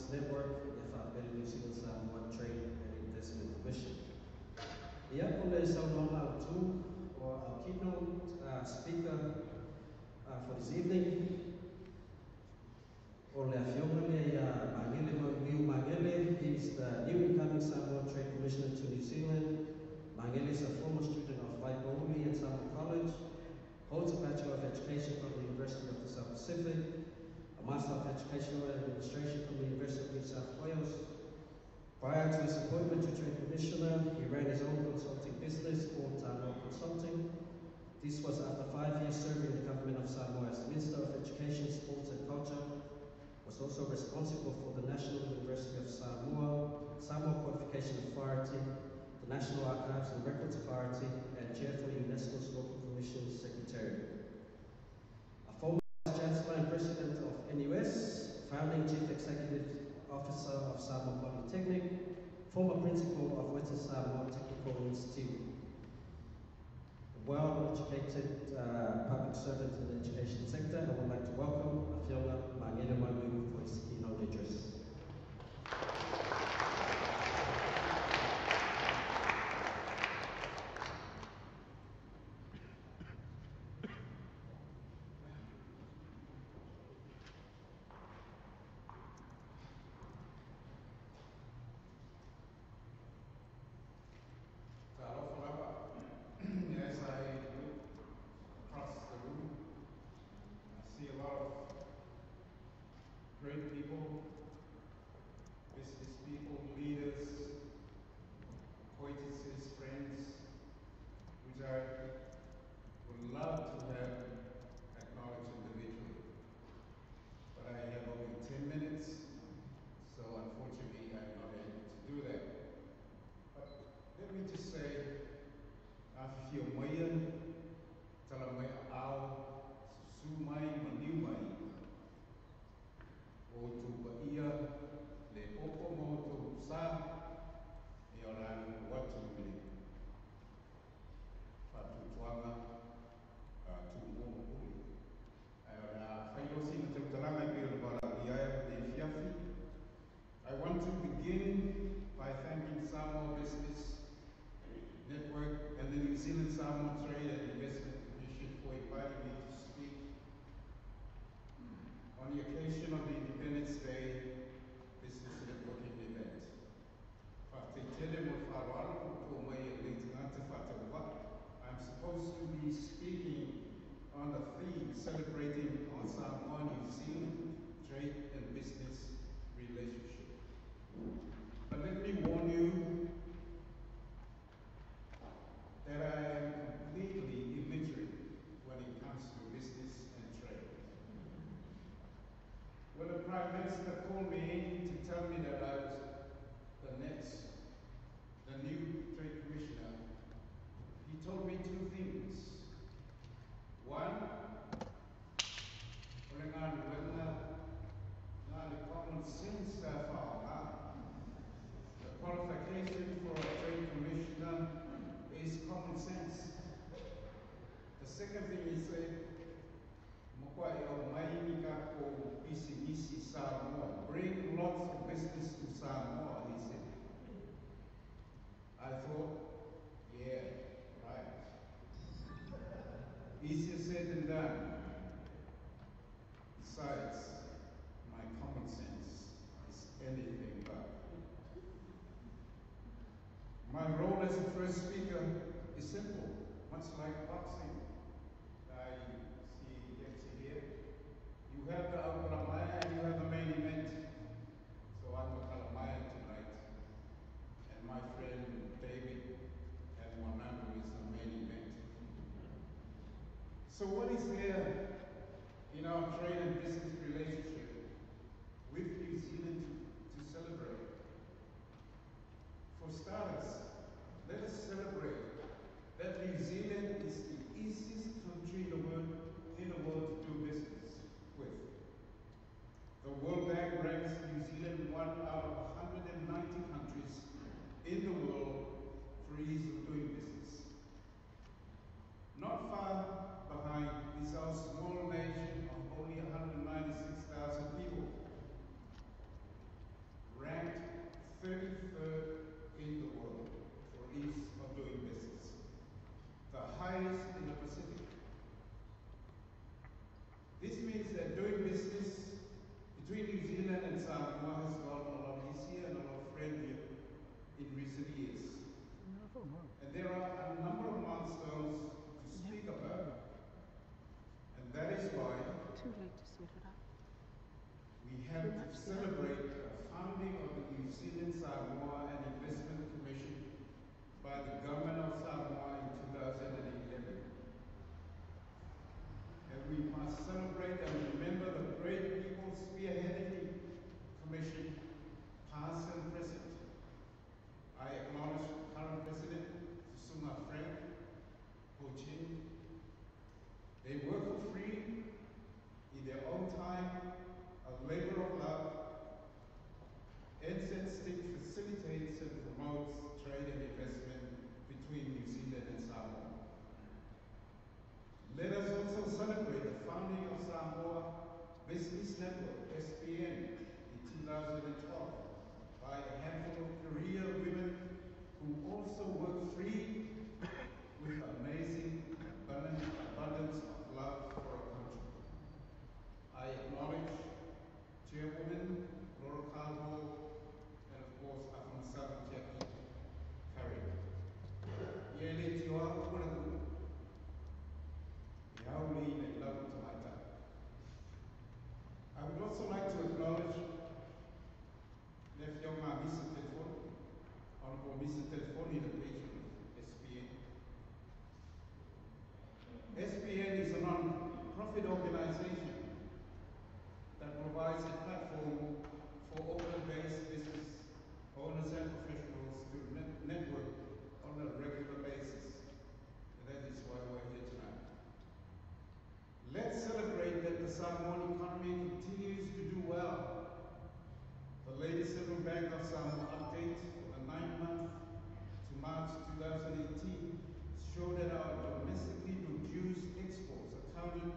Alliance Network, the Whakapele New Zealand Samoa Trade and Investment Commission. Ia ko le saunga tu or our keynote speaker for this evening. O le afionga le Mangele Mangele is the new incoming Samoa Trade Commissioner to New Zealand. Mangele is a former student of Waipauli at Samoa College, holds a Bachelor of Education from the University of the South Pacific, a Master of Educational Administration from the University of New South Wales. Prior to his appointment to Trade Commissioner, he ran his own consulting business called Samoa Consulting. This was after 5 years serving the government of Samoa as Minister of Education, Sports and Culture. Was also responsible for the National University of Samoa, Samoa Codification Authority, the National Archives and Records Authority, and Chair for UNESCO's Local Commission Secretary. A former Vice Chancellor and President of NUS, founding Chief Executive Officer of Samoa Polytechnic, former Principal of Western Samoa Technical Institute. A well-educated public servant in the education sector. I would like to welcome Afionga Mangele Mangele for his keynote address. As I look across the room, I see a lot of great people, business people, leaders, acquaintances, friends, which I would love to have acknowledged individually. But I have only 10 minutes, so unfortunately I'm not able to do that. But let me just say, after Maya, Talamaya Ao, Sumai, Maniumai, o tu Bahia, Le Opomo, to Sa, Eoran, Watu, Fatu Tuanga, Tu Momo, Fayosi, Talanga, Biaya, De Fiafi. I want to begin by thanking Samoa Business Network and the New Zealand Samoa Trade and Investment Commission for inviting me to speak on the occasion of the Independence Day Business Networking event. I'm supposed to be speaking on the theme celebrating on Samoa New Zealand trade and business relationship. But let me warn you that I am completely illiterate when it comes to business and trade. When the Prime Minister called me to tell me that I was the new Trade Commissioner, he told me two things. One, the common sense the qualification for a Trade Commissioner is common sense. The second thing he said, bring lots of business to Samoa, he said. I thought, yeah, right. Easier said than done. Besides, my common sense is anything but. My role as a first speaker is simple, much like boxing. I see here. You have the Kalamaya and you have the main event. So I'm the Kalamaya tonight. And my friend David and Wanandu is the main event. So what is there in our trade and business relationship with New Zealand to celebrate? For starters, let us celebrate that New Zealand is the easiest country in the world to do business with. The World Bank ranks New Zealand one out of 190 countries in the world for ease of doing business. Not far behind is our small nation of only 196,000 people. past and present. I acknowledge current President Sisuma Frank Ho-Chin. They work for free in their own time, a labor of love. NZSTIC facilitates and promotes trade and investment between New Zealand and Samoa. Let us also celebrate the founding of Samoa Business Network, SBN, in 2012 by a handful of career women who also work free with amazing abundance of love for our country. I acknowledge Chairwoman Laura Calvo and of course Afam Jackie Curry. Yele Tioa Kuraku, Yauli and Love Tamata. I would also like to acknowledge Lefyonga Misa Telefon, Honorable Misa Telefoni, the patron of SPN. SPN is a non-profit organization that provides a platform for Auckland-based business owners and professionals to network on a regular basis. And that is why we're here tonight. Let's celebrate that the Samoan economy continues to do well. The latest Central Bank of Samoa update for the 9 months to March 2018 showed that our domestically produced exports accounted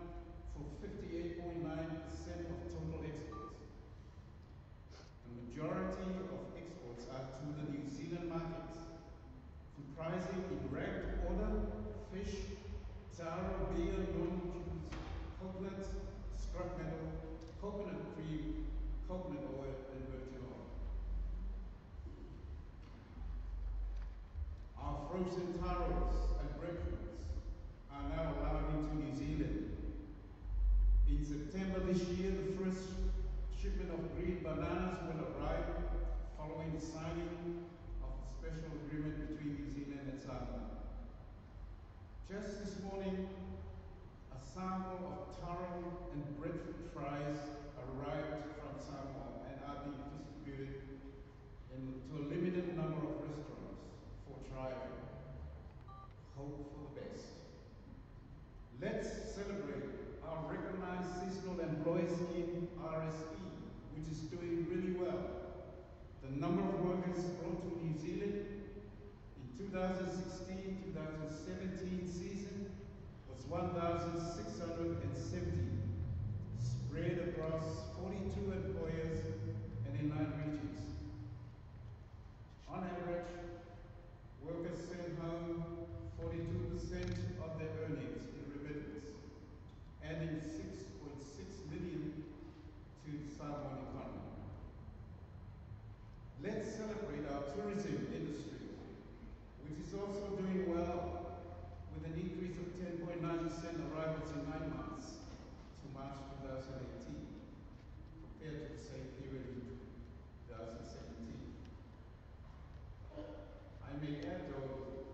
for 58.9% of total exports. The majority of exports are to the New Zealand markets, comprising in ranked order fish, taro, beer, non-juice, coconut, scrap metal, coconut cream, coconut oil, and virgin oil. Our frozen taros and breadfruits are now allowed into New Zealand. In September this year, the first shipment of green bananas will arrive following the signing of a special agreement between New Zealand and Samoa. Just this morning, a sample of taro and breadfruit fries arrived from Samoa and are being distributed to a limited number of restaurants for trial. Hope for the best. Let's celebrate our recognized seasonal employee scheme, RSE, which is doing really well. The number of workers brought to New Zealand in 2016-2017 season was 1,670, spread across 42 employers and in 9 regions. On average, workers send home 42% of their earnings in remittance, adding 6.6 million to the Samoan economy. Let's celebrate our tourism industry, which is also doing well with an increase of 10.9% arrivals in 9 months to March 2018 compared to the same period in 2017. I may add though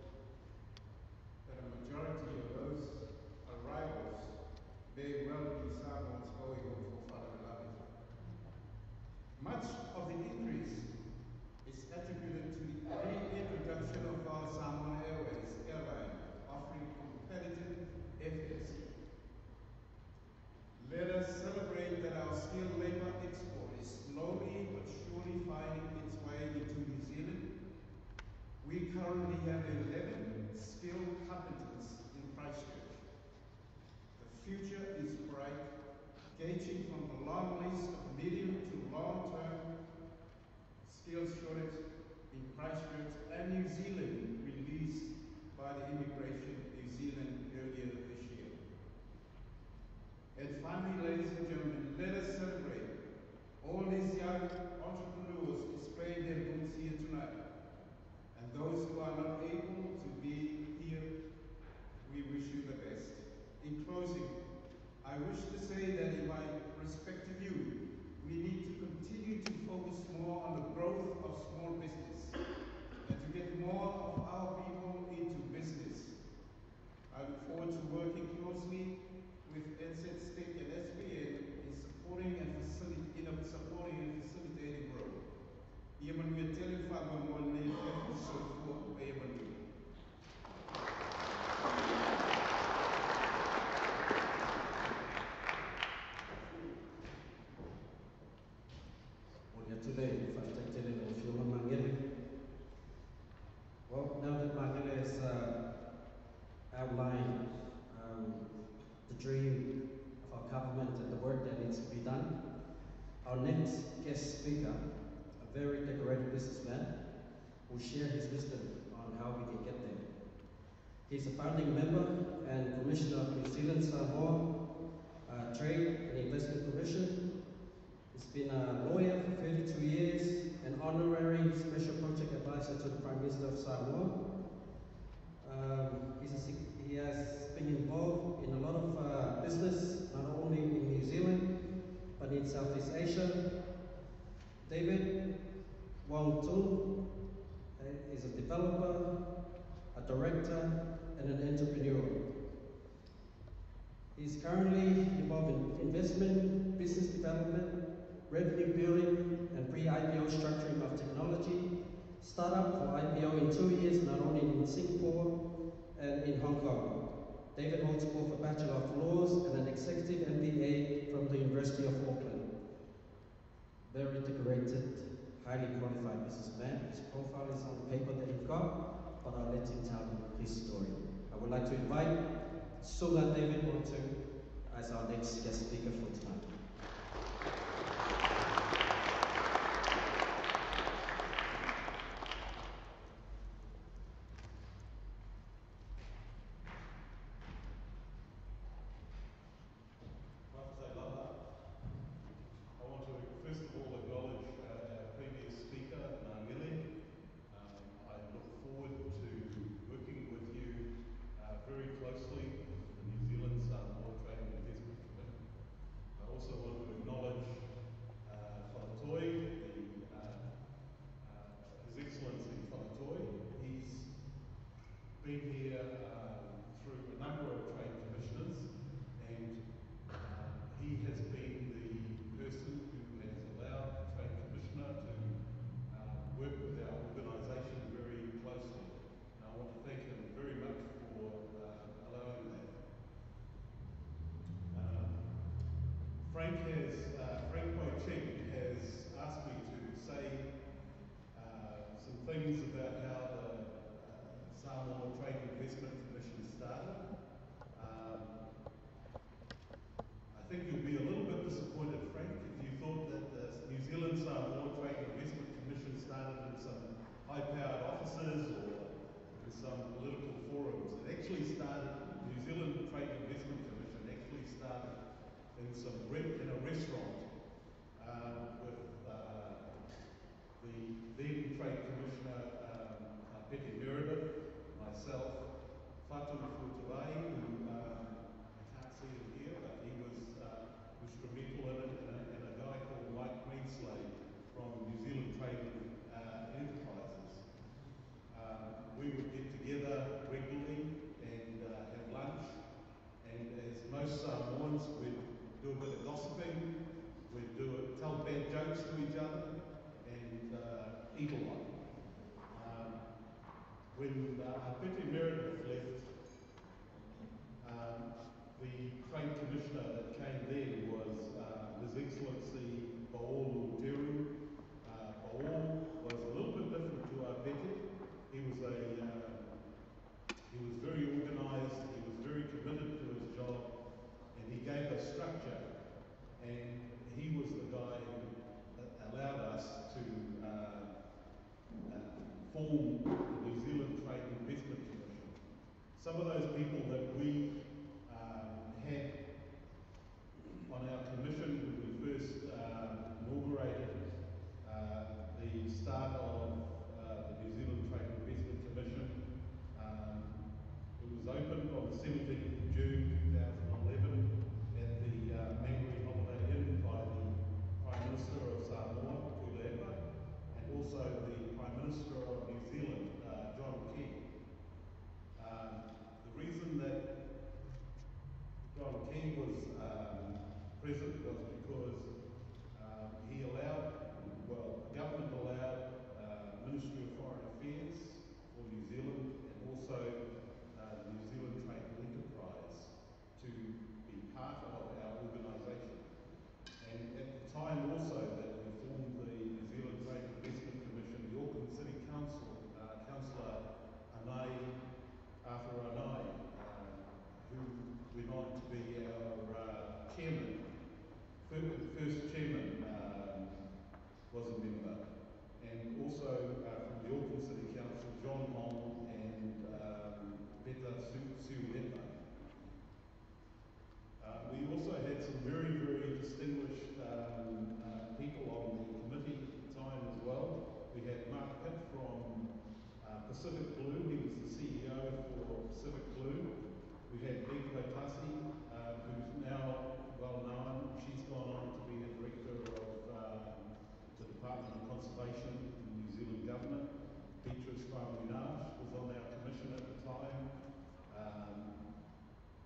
that a majority of those arrivals may well be Samoans going home for Whakarangi. Much of the increase is attributed to the reintroduction of our Samoan Airways airline, offering competitive fares. Let us celebrate that our skilled labor export is slowly but surely finding its way into New Zealand. We currently have 11 skilled carpenters in Christchurch. The future is bright, gauging from the long list of medium to long-term skills shortage in Christchurch and New Zealand released by the Immigration New Zealand earlier this year. And finally, ladies and gentlemen, let us celebrate all these young entrepreneurs displaying their goods here tonight. And those who are not able to be here, we wish you the best. In closing, I wish to say that in my businessman, will share his wisdom on how we can get there. He's a founding member and commissioner of New Zealand Samoa Trade and Investment Commission. He's been a lawyer for 32 years, an honorary special project advisor to the Prime Minister of Samoa. He has been involved in a lot of business, not only in New Zealand, but in Southeast Asia. David Wong Tung is a developer, a director, and an entrepreneur. He's currently involved in investment, business development, revenue building, and pre-IPO structuring of technology, startup for IPO in 2 years, not only in Singapore and in Hong Kong. David holds both a Bachelor of Laws and an Executive MBA from the University of Auckland. Very decorated, highly qualified businessman. His profile is on the paper that he got, but I'll let him tell his story. I would like to invite Sunga David Wong as our next guest speaker for tonight. Frank Poching has asked me to say some things about how the Samoa Trade Investment Commission started. I think you'll be a little bit disappointed, Frank, if you thought that the New Zealand Samoa Trade Investment Commission started in some high-powered offices or in some political forums. It actually started, New Zealand Trade Investment Commission actually started in a restaurant with the then Trade Commissioner Pete Meredith, myself, Fatu Futuai, who I can't see him here, but he was instrumental in it, and a guy called Mike Greenslade from New Zealand Trade Enterprises. We would get together regularly and have lunch, and as most Samoans, we'd do a bit of gossiping, we'd tell bad jokes to each other, and eat a lot. When Pete Meredith left, the Trade Commissioner that came then was His Excellency Paolo Teru. Paolo was a little bit different to Pete. He was very organised, he was very committed to his job, and he gave us structure. And he was the guy who allowed us to form the New Zealand Trade Investment Commission. Some of those people that we had on our commission when we first inaugurated the start of the New Zealand Trade Investment Commission. It was opened on the 17th of June 2011 at the Mangere Holiday Inn by the Prime Minister of Samoa, Kulepa, and also the Prime Minister of New Zealand, John Key. The reason that John Key was present was because he allowed, the government allowed Puckett from Pacific Blue. He was the CEO for Pacific Blue. We had Beg Kotasi, who's now well known. She's gone on to be the director of the Department of Conservation in the New Zealand government. Beatrice Famunaj was on our commission at the time.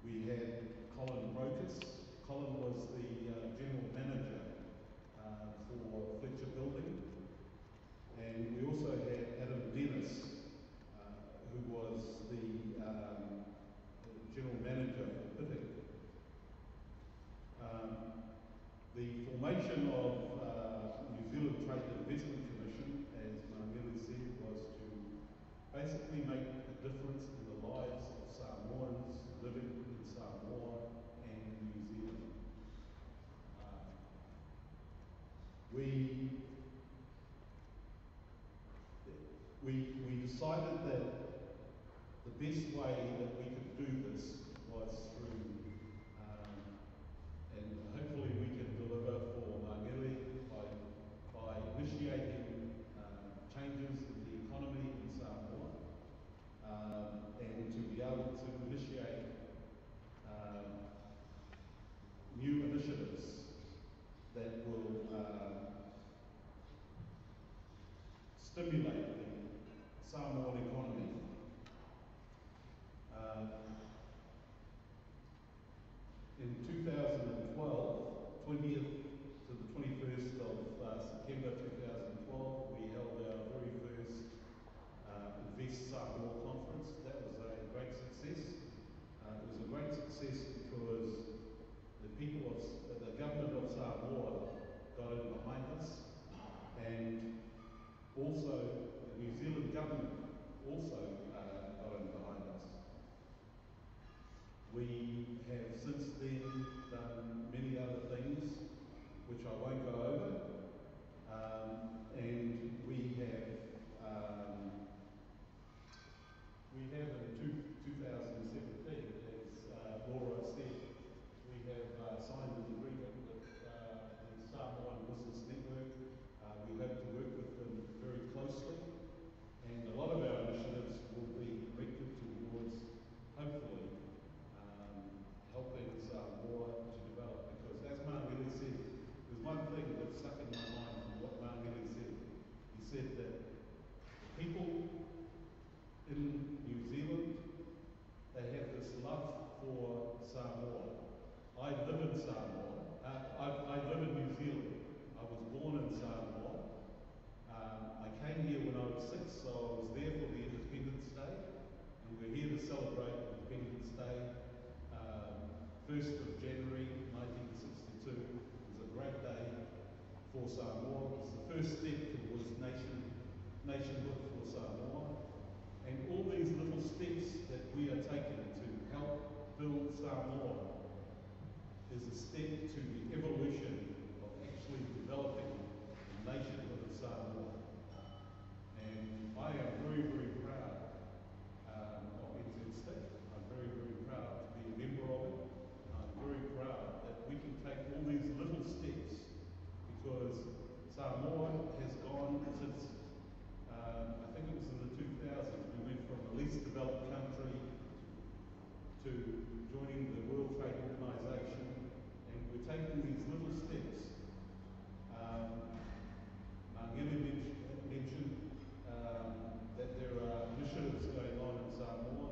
We had Colin Brocus. Colin was the general manager for Fletcher Building. And we also had Adam Dennis, who was the general manager for Pitic. The formation of New Zealand Trade and Investment Commission, as Mangili said, was to basically make a difference in the lives of Samoans living in Samoa and New Zealand. We decided that the best way that we could do this was through, and hopefully we can deliver for Mangili by initiating changes in the economy in Samoa, and to be able to initiate new initiatives that will stimulate the Samoan economy. In 2012, 20th to the 21st of September 2012, we held our very first Invest Samoa conference. That was a great success. It was a great success because the people of the government of Samoa got in behind us, and also the New Zealand government also got in behind us. We have since then done many other things which I won't go over, and we have in 2017, as Laura said, we have signed an agreement with the Samoan Business Network. We hope to work with them very closely, and a lot of our initiatives will be directed towards, hopefully, helping Samoa to develop. Because as Mangili said, there's one thing that stuck in my mind from what Mangili said. He said that people in New Zealand, they have this love for Samoa. I live in Samoa. I live in New Zealand. I was born in Samoa. I came here when I was 6, so I was there for the Independence Day. And we're here to celebrate Independence Day. 1st of January 1962 was a great day for Samoa. It was the first step towards nationhood for Samoa. And all these little steps that we are taking to help build Samoa is a step to the evolution of actually developing the nationhood of Samoa. And I am very, very proud of NZSTIC. I'm very, very proud to be a member of it. I'm very proud that we can take all these little steps, because Samoa has gone since, I think it was in the 2000s, we went from the least developed country to joining the World Trade Organization, and we're taking these little steps. Mangili mentioned that there are initiatives going on in Samoa.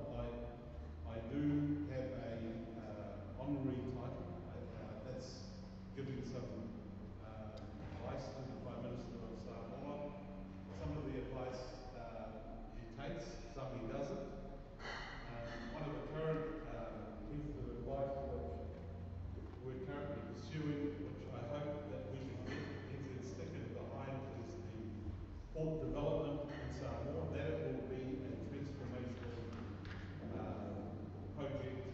I do have a honorary title that's giving some advice to the Prime Minister of Samoa. Some of the advice he takes, some he doesn't. One of the current pieces of advice which we're currently pursuing, which I hope that we can get NZSTIC behind, is the port development in Samoa. That will be a transformational project.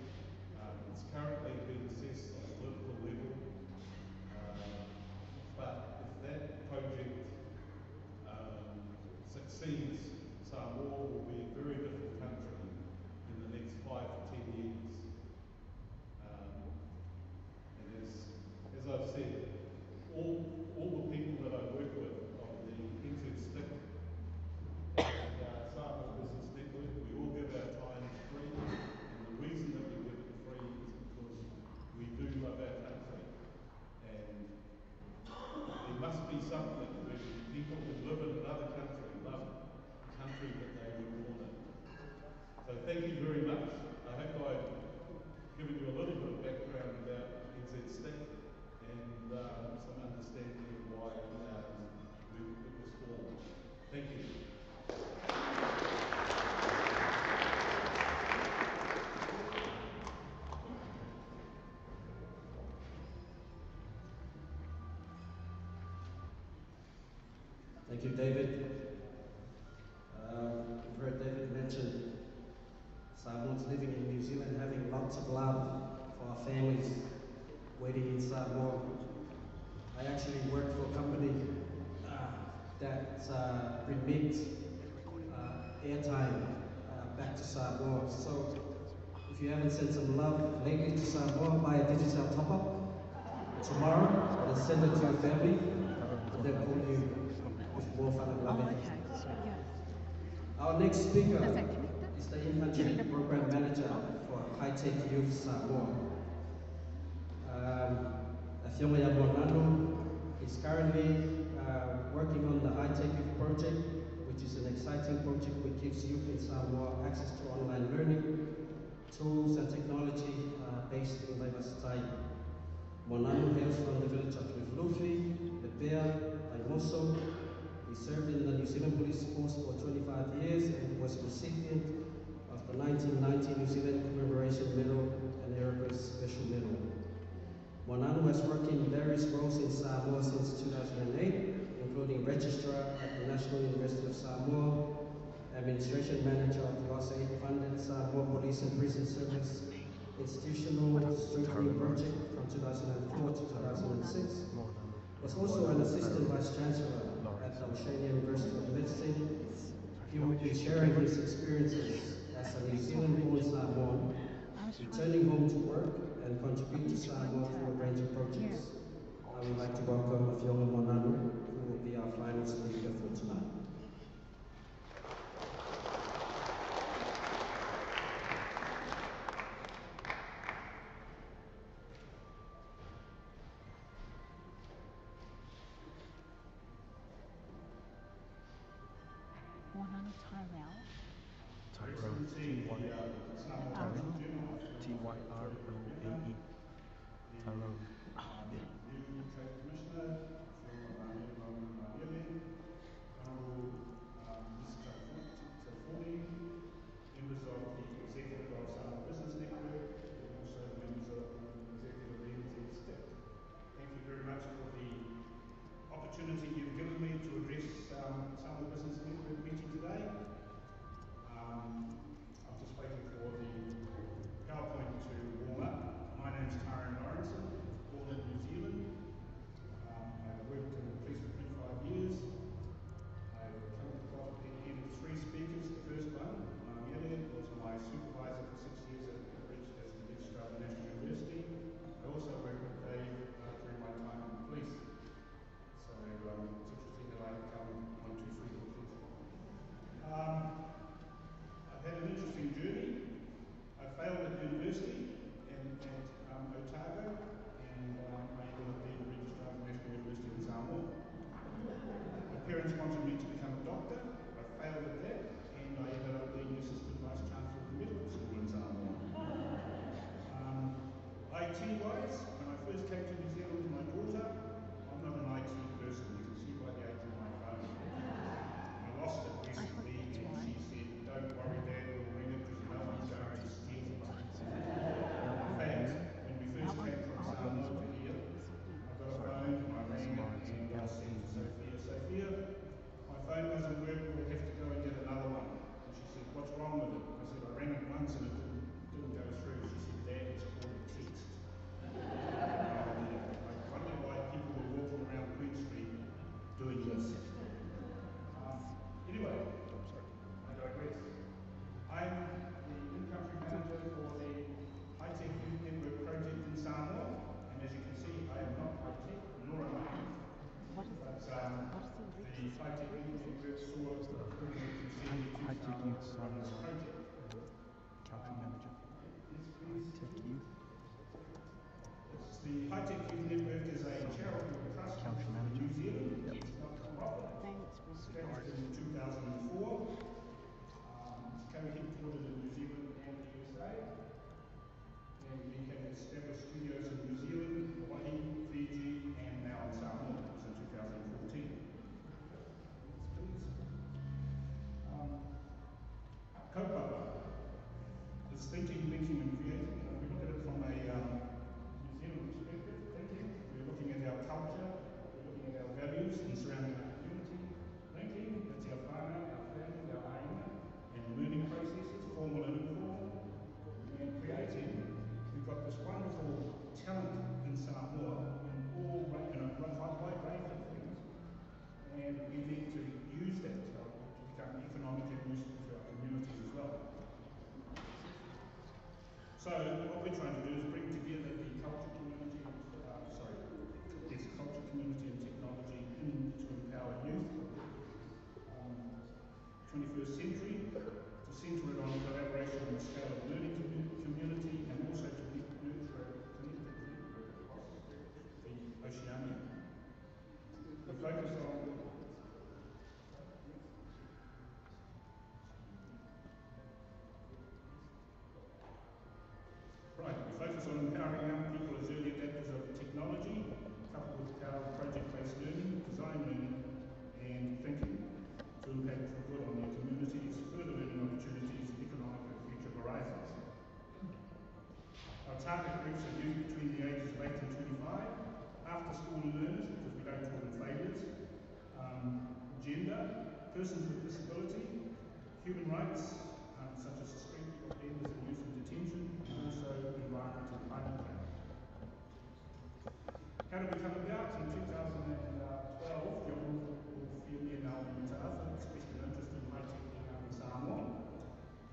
It's currently being assessed on a political level, but if that project succeeds, Samoa will be a very different country in the next 5 to 10 years. And as I've said, all the people that I work with of the NZSTIC lots of love for our families waiting in Samoa. I actually work for a company that remits airtime back to Samoa. So if you haven't sent some love lately to Samoa, buy a digital top-up tomorrow and send it to your family, and they'll call you with more fun and loving. Our next speaker is the in-country program manager for High Tech Youth Samoa. Afionga Yamonano is currently working on the High Tech Youth project, which is an exciting project which gives youth in Samoa access to online learning, tools and technology based in Vaivasatai. Monano hails from the village of Riflufi, Lepea, Taimoso. He served in the New Zealand Police Force for 25 years and was recipient of the 1990 New Zealand Commemoration Medal and Erebus Special Medal. Monano has worked in various roles in Samoa since 2008, including Registrar at the National University of Samoa, Administration Manager of the Loss Aid Funded Samoa Police and Prison Service Institutional Strengthening Project from 2004 to 2006. Was also an Assistant Vice Chancellor at the Oceania University of Medicine. He will be sharing his experiences as a New Zealand-born Samoan, returning home to work and contribute to Samoa through a range of projects. I would like to welcome Afionga Monano, who will be our final speaker for tonight. centre it on collaboration on the scale of learning community and also to nurture across the Oceania. We focus on empowering young people as early adapters of technology, coupled with our project-based learning, design learning, and thinking to impact for good on their communities, further learning opportunities, economic and future horizons. Our target groups are youth between the ages of 8 and 25, after-school learners, because we don't call them failures, gender, persons with disability, human rights, such as the strength of offenders and youth in detention, and also environment and climate change. How did we come about? In 2012, John Fiumi and Alvin Mataafa expressed an interest in high-tech in Samoa.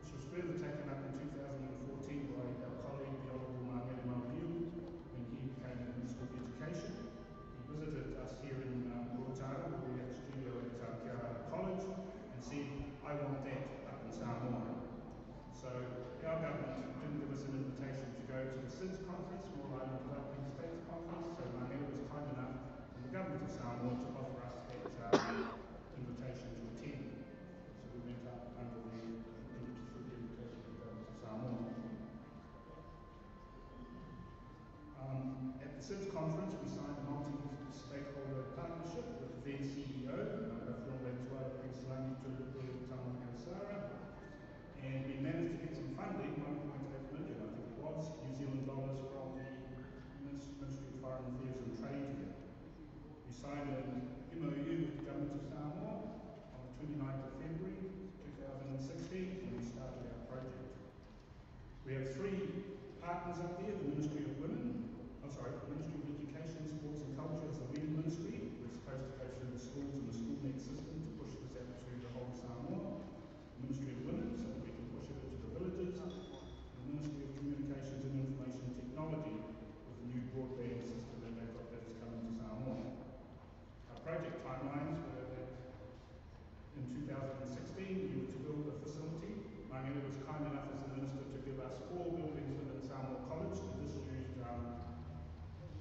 This was further taken up in 2014 by our colleague, the Honourable Mangere Mauliu, when he became the Minister of Education. He visited us here in Rotara, where we had a studio at Kiara College, and said, I want that up in Samoa. So our government didn't give us an invitation to go to the SIDS conference, Small Island Developing States conference, so Mangere was kind enough from the government of Samoa to offer us that invitation to attend. So we went up under the invitation of the government of Samoa. At the SIDS conference, we signed a multi-stakeholder partnership with the then CEO, from Venezuela, Prince Langi Tamu Kansara, and we managed to get some funding, 1.8 million, I think it was, New Zealand dollars from the Ministry of Foreign Affairs and Trade here. We signed an MOU with the Government of Samoa on the 29th of February 2016, and we started our project. We have 3 partners up there, the Ministry of Education, Sports and Culture is the leading ministry. We're supposed to go through the schools and the schoolnet system to push this out to the whole Samoa. The Ministry of Women, so that we can push it into the villages. The Ministry of Communications and Information Technology with the new broadband system that they've got that is coming to Samoa. Our project timelines were that in 2016 we were to build a facility. Mangere was kind enough as the Minister to give us 4 buildings within Samoa College, the disused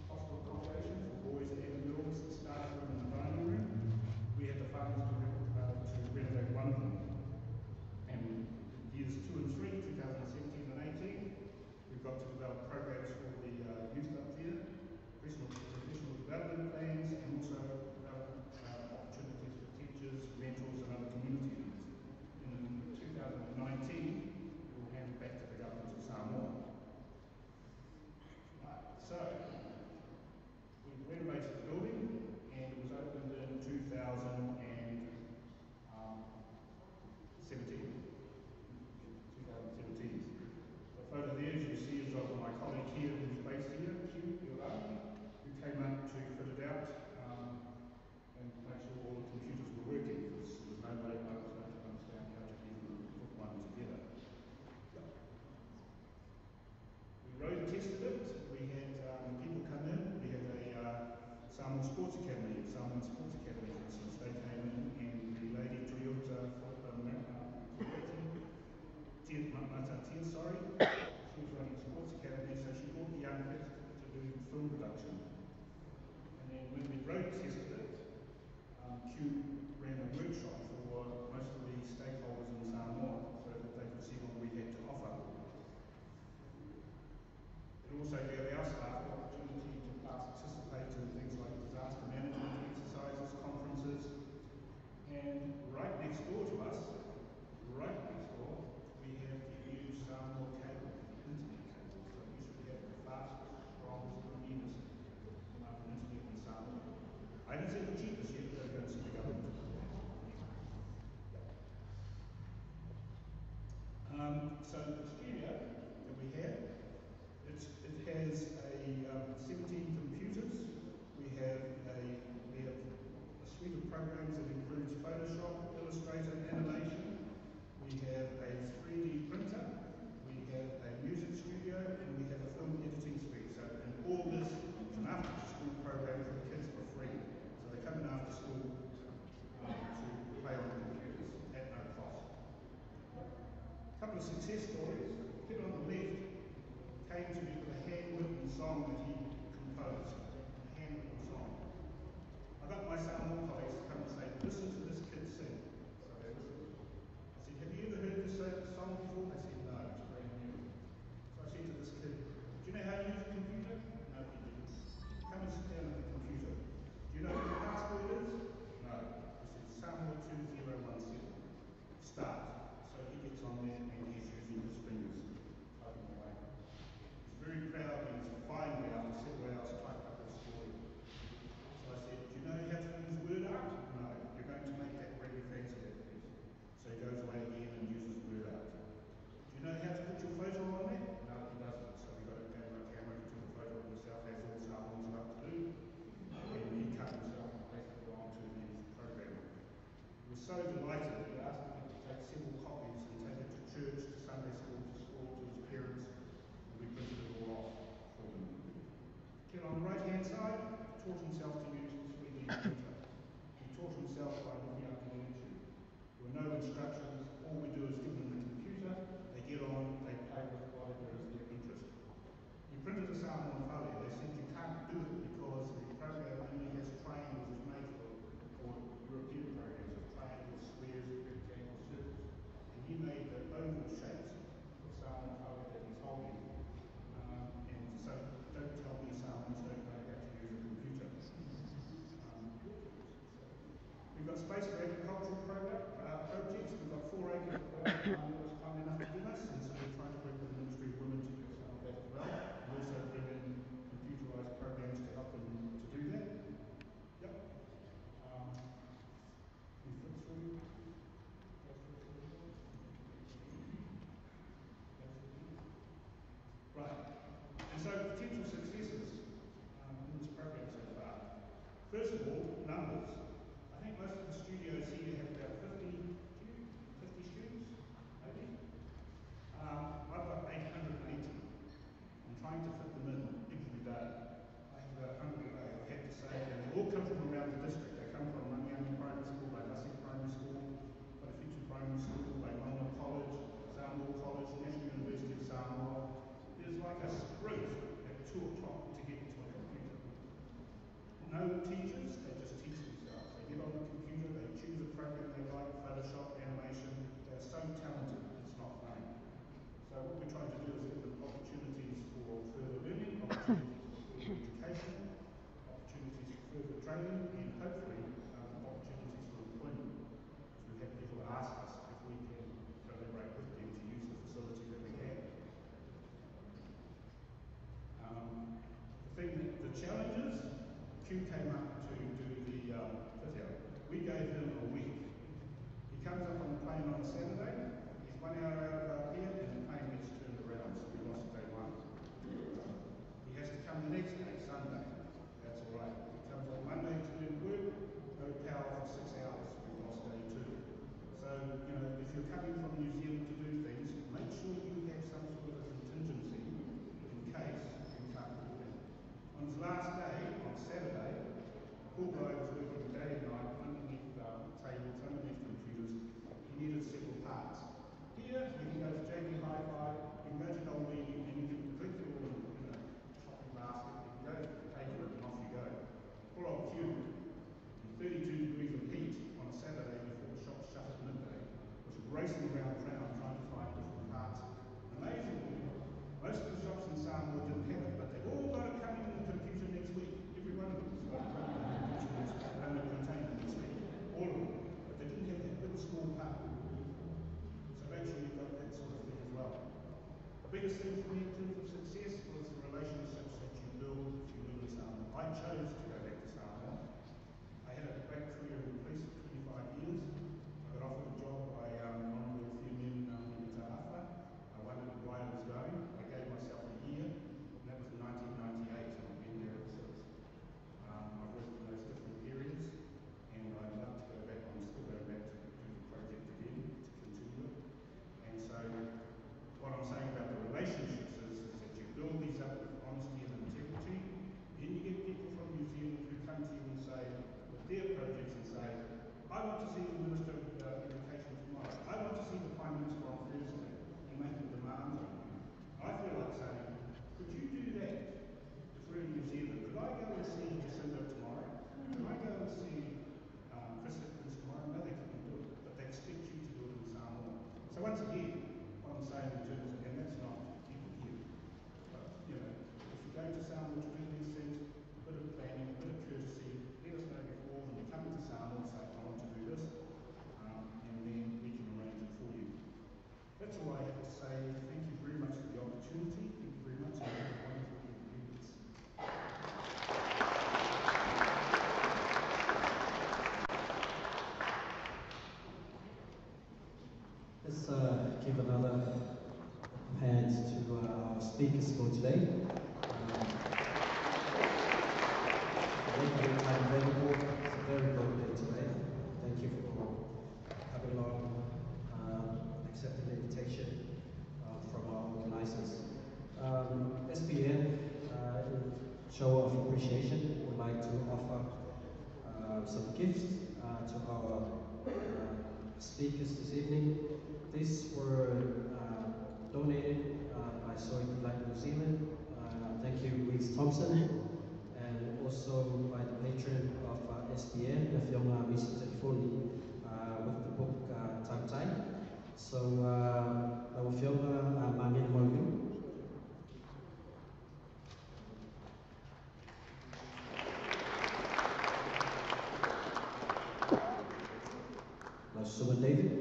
hostel accommodation for boys and girls, the staff room and the dining room. We had the funds to renovate one of them. And years 2 and 3, 2017 and 18, we've got to develop programs for the youth up there, professional development plans, and also develop opportunities for teachers, mentors, and other community leaders. In 2019, we'll hand it back to the government of Samoa. Right, so we've renovated the building, and it was opened in 2017. The photo there, as you see, is of my colleague here who's based here, Hugh Ioraki, who came up to fit it out and make sure all the computers were working, because there was no way I was going to understand how to even put one together. We road tested it. We had people come in. We had a Samoan Sports Academy, Samoan Sports Academy, for instance. They came in, and the lady Toyota she was running a sports academy, so she brought the young kids to do film production. And then when we road tested it, Q ran a workshop for most of the stakeholders in Samoa so that they could see what we had to offer. It also gave our staff the opportunity to participate in things like disaster management exercises, conferences, and right next door to us, we have the new Samoa cable, internet cable. So we should have the fastest, strongest, cleanest internet in Samoa. I haven't seen the cheapest yet, but I'm going to see the government. So the studio that we have, it has 17 computers. We have a suite of programs that includes Photoshop, Illustrator, animation. We have a 3D printer, we have a music studio, and we have a film editing suite. So, and all this is an after-school program for the kids for free. So they come in after school to play on the computers at no cost. success stories. The kid on the left came to me with a handwritten song that he composed. A handwritten song. I got my Samoa colleagues to come and say, listen to this kid sing. So they listened. I said, have you ever heard this song before? They said, no, it's brand new. So I said to this kid, do you know how to use a computer? No, he didn't. Come and sit down at the computer. Do you know what the password is? No. I said, Samoa 2017. Start. So he gets on there and he's using his fingers, typing away. He's very proud and he's finally, after several hours, typed up his story. So I said, do you know how to use Word Art? No. You're going to make that really fancy, that piece. So he goes away again and uses Word Art. Do you know how to put your photo on there? No, he doesn't. So we got a camera who took a photo of himself, as all Samoans love to do. And he cut himself and pasted it onto his program. He was so delighted that he asked me to take several copies and take it to church, to Sunday school, to his parents, and we printed it all off for him. Kid on the right-hand side taught himself to use the 3D printer. He taught himself by looking up on YouTube. There were no instructions. All we do is give them the computer, they get on, they play with whatever is their interest. He printed a Samoan whale. They said you can't do it because the program only has triangles as made for European programs of triangles, squares, rectangles, circles. And he made the oval shapes of Samoan whale that he's holding. And so don't tell me Samoans don't know how to use a computer. We've got space for agricultural projects. We've got 4 acres of ground that was kind enough to give us, and so we're trying to work with the Ministry of Women to do some of that as well. And also bring in computerised programs to help them to do that. Yep. We flip through. Right. And so potential successes in this program so far. First of all, numbers. I think most of the studios here have about 50 students, maybe. I've got 880. I'm trying to fit them in every day. I have about 100 a day, I have to say, and they all come from around the district. They come from Mangiani Primary School, by Lassie Primary School, Whakawhitu Primary School, by Mauna College, Samoa College, National University of Samoa. There's like a sprint at 2 o'clock to get to a computer. No teachers, they just teach themselves. They get on the computer, they choose a program they like, Photoshop, animation. They're so talented, it's not funny. So what we're trying to do is give them opportunities for further learning, opportunities for further education, opportunities for further training, and hopefully opportunities for employment. Because we've had people ask us if we can collaborate with them to use the facility that we have. The challenges, Q came up to do the video. We gave him a week. He comes up on the plane on a Saturday, he's 1 hour out of our pier, and the plane gets turned around, so we lost day 1. He has to come the next day, Sunday. That's all right. He comes on Monday to do work, no power for 6 hours, we lost day 2. So, you know, if you're coming from New Zealand to do things, make sure you have some sort of a contingency in case you can't do that. On his last day, on Saturday, poor guy was working day and night underneath tables, underneath computers. He needed several parts. Here, you can go to JB Hi-Fi, you can go to Dolby, and you can click it all in a shopping basket, you can go pay for it, and off you go. Poor old Q, in 32 degrees of heat on a Saturday before the shop shut at midday, was racing around town trying to find different parts. Amazingly, most of the shops in Samoa didn't have it, but they've all got it coming in the computer next week. Every one of them has got it coming in the computer next week, and the container next week. All of them. But they didn't have that big small part. So make sure you've got that sort of thing as well. The biggest thing for me in terms of success was the relationships that you build if you live in Samoa. I chose to go back to Samoa. I had a great career in the police for 25 years. I got offered a job by Honourable Fiumin Mitaafa. I wondered why I was going. I gave myself a year, and that was in 1998, and I've been there ever since. I've worked in those different areas, and I'd love to go back. I'm still going back to do the project again, to continue it. And so, what I'm saying about the relationships is that once again, what I'm saying in terms of, and that's not people here, but you know, if you're going to Samoa to do these things, a bit of planning, a bit of courtesy, let us know before when you come into Samoa and say, I want to do this, and then we can arrange it for you. That's all I have to say. Thank you very much for the opportunity. Thank you very much, and have a wonderful evening. Let's give another hand to our speakers for today. Making your time available. It's a very good day today. Thank you for coming along, accepting the invitation from our organizers. SBN, in show of appreciation, would like to offer some gifts to our speakers this evening. These were donated by Soy Black New Zealand. Thank you, Reese Thompson, and also by the patron of SBN, the Whionga Misi Telefoni, with the book Tautai. So, our Whionga Mangene Moilu. Suma David.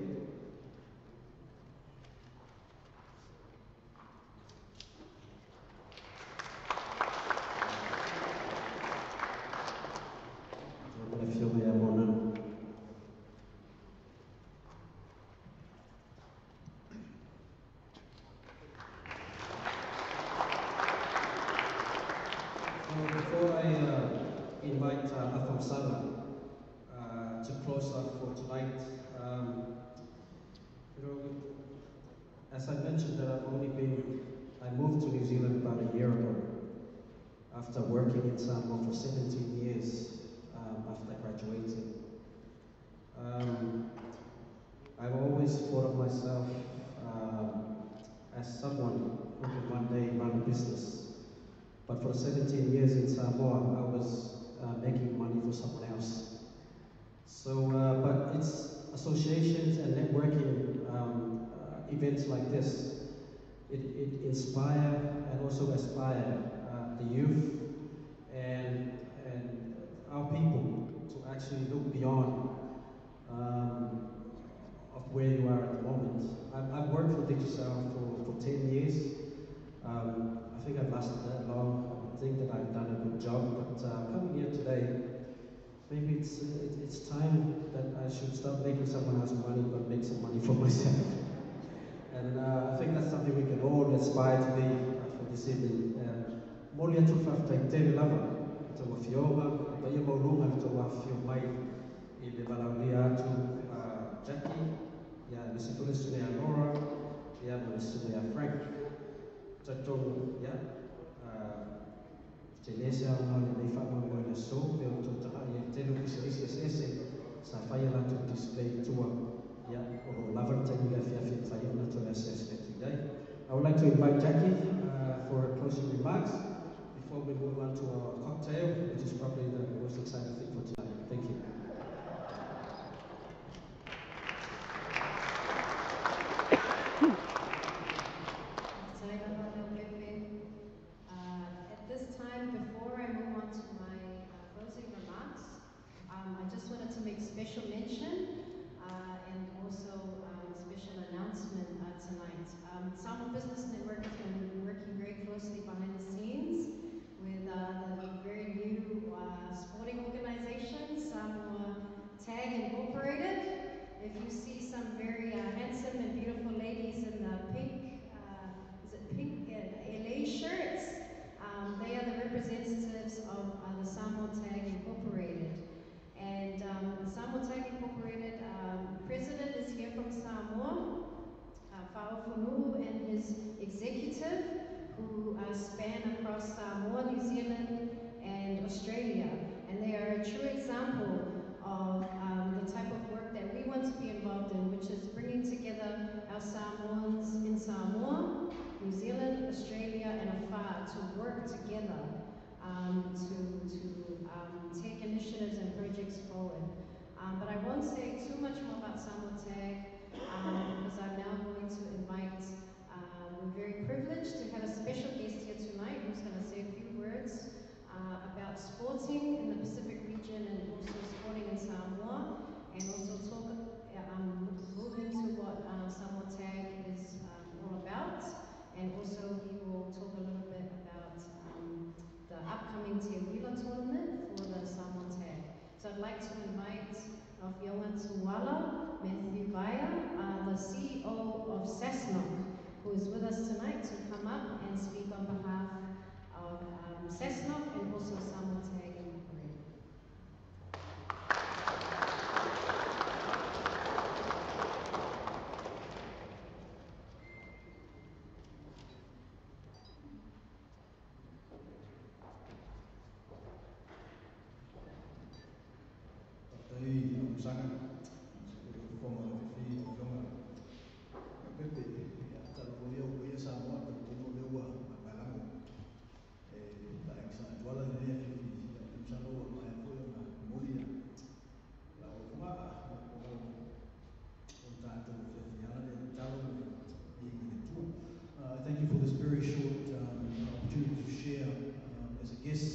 Before I invite Afam Sala to close up for tonight, as I mentioned that I moved to New Zealand about a year ago after working in Samoa for 17 years after graduating. I've always thought of myself as someone who could one day run a business. But for 17 years in Samoa, I was making money for someone else. So, but it's associations and networking events like this. It inspire and also aspire the youth and our people to actually look beyond of where you are at the moment. I've worked for Digicel for 10 years. I think I've lasted that long. I think that I've done a good job, but coming here today, maybe it's time that I should stop making someone else money, but make some money for myself. And I think that's something we can all aspire to be for this evening. Molia tu whaftai tere lava, te wa whionga, pa ia maurunga te wa whio mai I le walauria atu Jackie, ia Mr. Felicity a Laura, ia Mr. Frank, tatou ia te lese au ngā le nei whaamau na so, peo tō taha ia tēnu ese sa whaia latu display tua ia o lavantai ia whiawhi whaia na tō ese iai. I would like to invite Jackie for her closing remarks before we move on to our cocktail, which is probably the most exciting thing for tonight. Thank you. At this time, before I move on to my closing remarks, I just wanted to make special mention and also special announcement tonight. Samoa Business Network has been working very closely behind the scenes with the very new sporting organization, Samoa Tag Incorporated. If you see some very handsome and beautiful ladies in the pink, LA shirts, they are the representatives of the Samoa Tag Incorporated. And the Samoa Tag Incorporated president is here from Samoa, Fa'afunu, and his executive, who span across Samoa, New Zealand, and Australia. And they are a true example of the type of work that we want to be involved in, which is bringing together our Samoans in Samoa, New Zealand, Australia, and afar to work together to take initiatives and projects forward. But I won't say too much more about Samoa Tag because I'm now going Sasnock, who is with us tonight to come up and speak on behalf of Sasnock and also Samoa Tag Incorporated. Thank you for this very short opportunity to share as a guest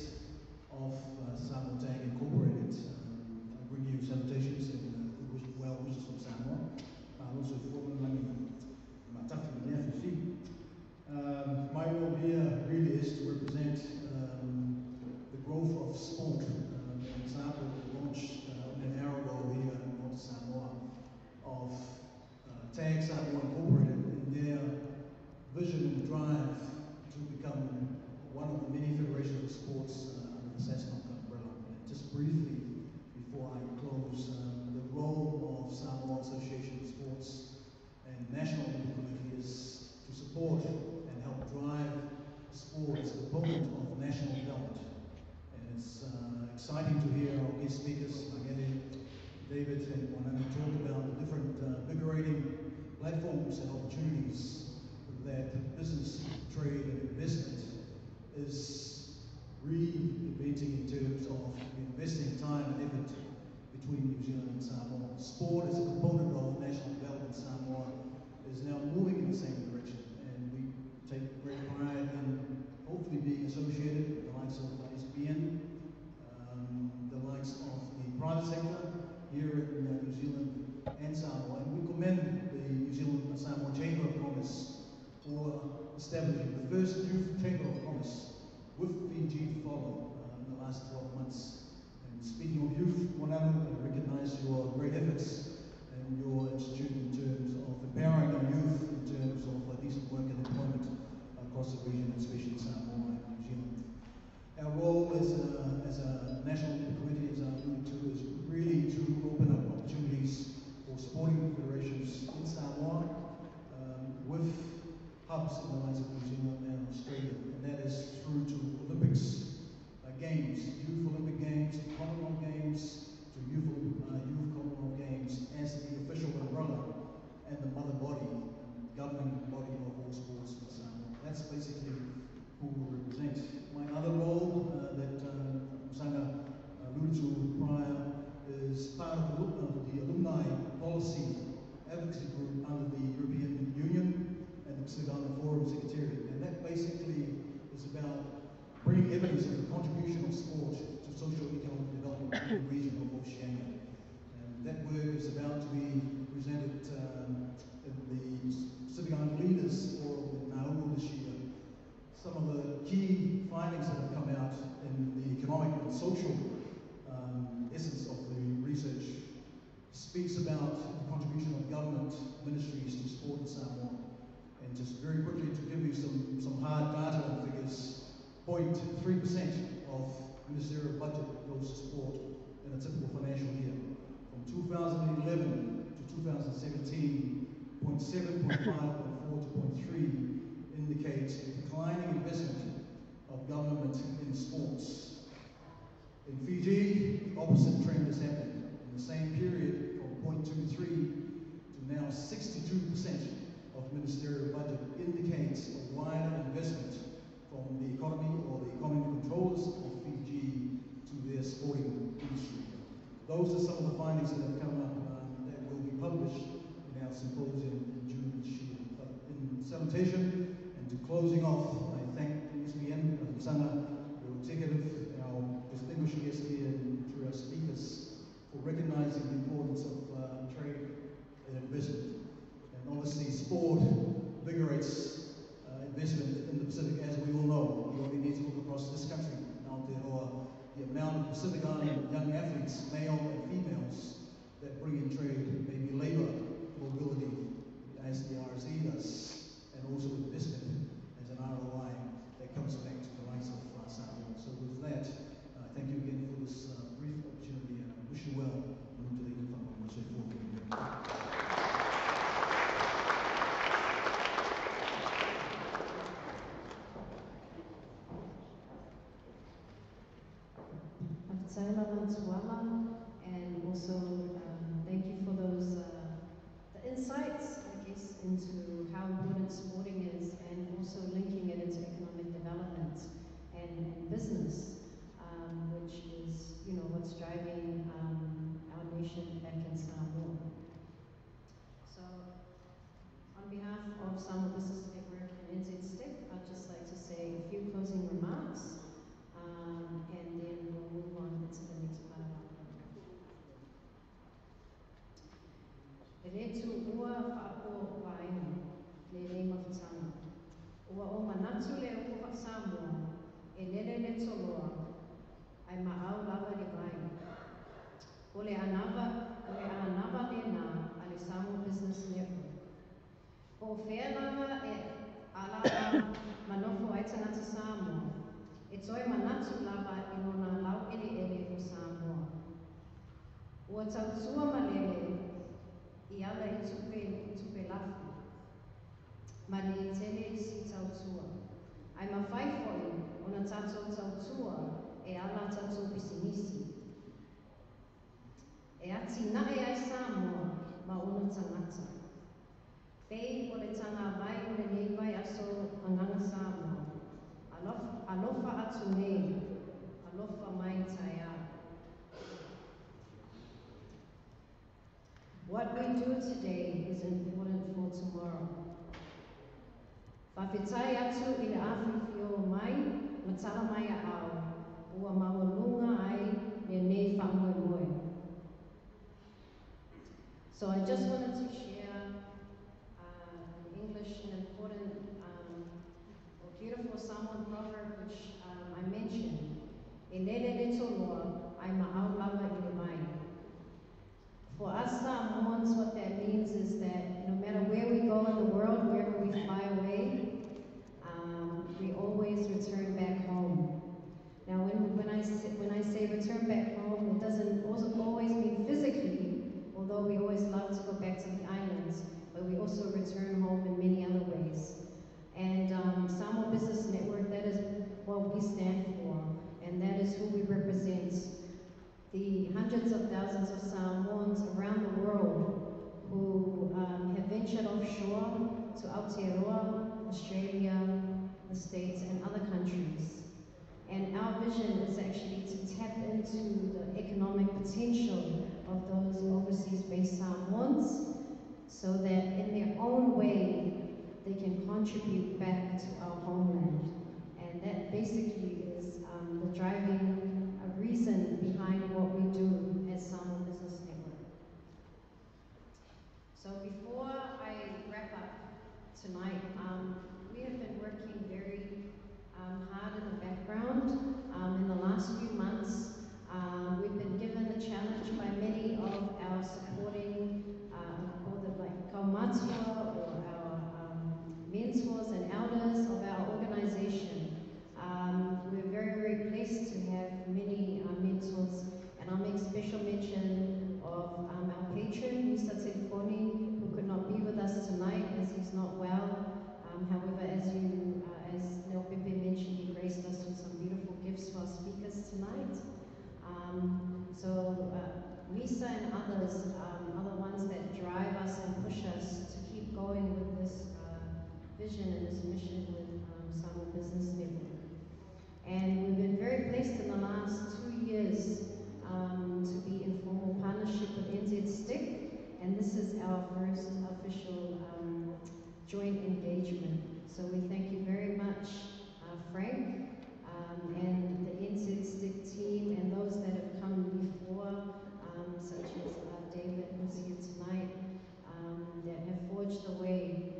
of Samoa Tag Incorporated. I bring you salutations and well wishes from Samoa. Also for my role here really is to represent the growth of sport. An example launched an hour ago here in North Samoa of Tag Samoa Incorporated in their vision and drive to become one of the many federations of sports under the Sasnock umbrella. And just briefly, before I close, the role of Samoa Association of Sports and National Olympic Committee is to support and help drive sport as a component of national development. And it's exciting to hear our guest speakers, Magele, David, and Wanani talk about the different invigorating platforms and opportunities that business, trade, and investment is reinventing in terms of investing time and effort between New Zealand and Samoa. Sport as a component of national development, Samoa is now moving in the same direction, and we take great pride in hopefully being associated with the likes of SBN, the likes of the private sector here in New Zealand and Samoa, and we commend the New Zealand Samoa Chamber of Commerce for establishing the first youth chamber of commerce with Fiji to follow in the last 12 months. And speaking of youth, Wananu, I recognize your great efforts and your institute in terms of empowering our youth in terms of decent work and employment across the region, especially Samoa and New Zealand. Our role as a national committee, as I alluded to, is really to open up opportunities for sporting federations in Samoa with hubs in the likes of New Zealand and Australia, and that is through to Olympics, games, youth Olympic games, Commonwealth Games, to youth Commonwealth Games as the official umbrella and the mother body, governing body of all sports in Samoa. That's basically who we represent. My other role that Musanga alluded to prior is part of the alumni policy advocacy group under the European Union and the Pacific Island Forum Secretariat, and that basically is about bringing evidence of the contribution of sport to socio-economic development in the region of Oceania. And that work is about to be presented in the Pacific Island Leaders Forum in Nauru this year. Some of the key findings that have come out in the economic and social essence of the research speaks about the contribution of government ministries to sport in Samoa. And just very quickly to give you some hard data and figures, 0.3% of ministerial budget goes to sport in a typical financial year. From 2011 to 2017, 0.7, 0.5, 0.4 to 0.3 indicates declining investment of government in sports. In Fiji, the opposite trend is happening. In the same period, from 0.23 to now 62% of ministerial budget indicates a wider investment from the economy or the economic controllers of Fiji to their sporting industry. Those are some of the findings that have come up that will be published in our symposium in June this year. But in salutation and to closing off, I thank SBN, Musanga, your executive, our distinguished guest here, and through our speakers, for recognizing the importance of trade and investment. And obviously sport invigorates investment in the Pacific, as we all know. You only need to look across this country, Aotearoa, the amount of Pacific Island young athletes, male and females, that bring in trade, maybe labor mobility, as the RSE does. Sailor Tuala, and also thank you for those the insights, I guess, into how important sporting is, and also linking it into economic development and business, which is, you know, what's driving our nation back in Samoa. So, on behalf of Samoa Business Network and NZ Stick, I'd just like to say a few closing remarks, and then we'll move on to the next part of our program. E retu ua whaako waenga, le rei mawhitanga. Ua o manatu le uwa Samoa, e lele le toloa, ai maau lava le vai. O le anava le nā, a le Samoa Business Network. O whea lava e ala manofo ai tangata Samoa, e toi manatu lava I nona lau ele o Samoa. Ua tautua malele I ala I tupe lafu, ma le tele si tautua. Ai mawhai foi o na tātou tautua e ala tātou pisinisi. E ati nae ai Samoa ma ona tangata. Pei o le tanga vai o le nei vai aso anganga Samoa. Alofa atu nei, alofa mai taia. What we do today is important for tomorrow. Whawhitai atu I le awhiwhio mai, matala mai a au, ua mawalunga ai le nei whamoe. So I just wanted to share in English an important or beautiful Samoan proverb which I mentioned. E lele le toloa, ai ma'au lava I le mai. For us Samoans, what that means is that no matter where we go in the world, wherever we fly away, we always return back home. Now, when I say return back home, it doesn't also always mean physically, although we always love to go back to the islands, but we also return home in many other ways. And Samoa Business Network, that is what we stand for, and that is who we represent. The hundreds of thousands of Samoans around the world who have ventured offshore to Aotearoa, Australia, the States, and other countries. And our vision is actually to tap into the economic potential of those overseas-based Samoans so that in their own way, they can contribute back to our homeland. And that basically is the driving reason behind what we do as Samoa Business Network. So before I wrap up tonight, we have been working very hard in the background. In the last few months, we've been given the challenge by many of our supporting, or the kaumatua, or our mentors and elders of our organization. We're very, very pleased to have many mentors, and I'll make special mention of our patron, Mr. Telefoni, who could not be with us tonight as he's not well. However, as Nel Pepe mentioned, he graced us with some beautiful gifts for our speakers tonight. Misa and others are the ones that drive us and push us to keep going with this vision and this mission with Samoa Business Network. And we've been very blessed in the last 2 years to be in formal partnership with NZ Stick, and this is our first official joint engagement. So we thank you very much, Frank, and the NZ Stick team, and those that have come before, such as David, who's here tonight, that have forged the way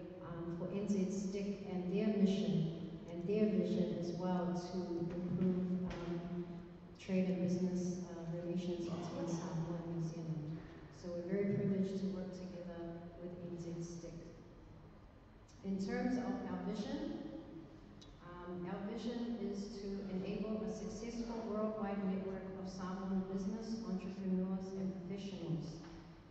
for NZ Stick and their mission and their vision as well to improve trade and business relations between Samoa and New Zealand. So we're very privileged to work together with NZ Stick. In terms of our vision is to enable a successful worldwide network of Samoan business, entrepreneurs, and professionals,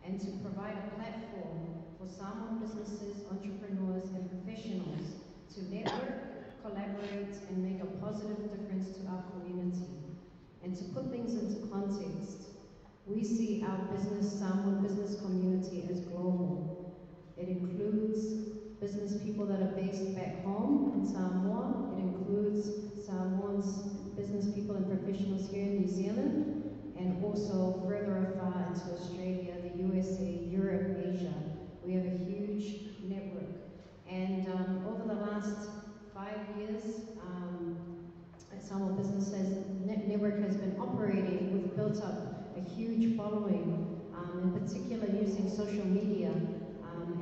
and to provide a platform for Samoan businesses, entrepreneurs, and professionals to network, collaborate, and make a positive difference to our community, and to put things into context. we see our business, Samoan business community as global. It includes business people that are based back home in Samoa. It includes Samoans, business people and professionals here in New Zealand, and also further afar into Australia, the USA, Europe, Asia. We have a huge network. And over the last 5 years, Samoa Business Network has been operating. We've built up a huge following, in particular using social media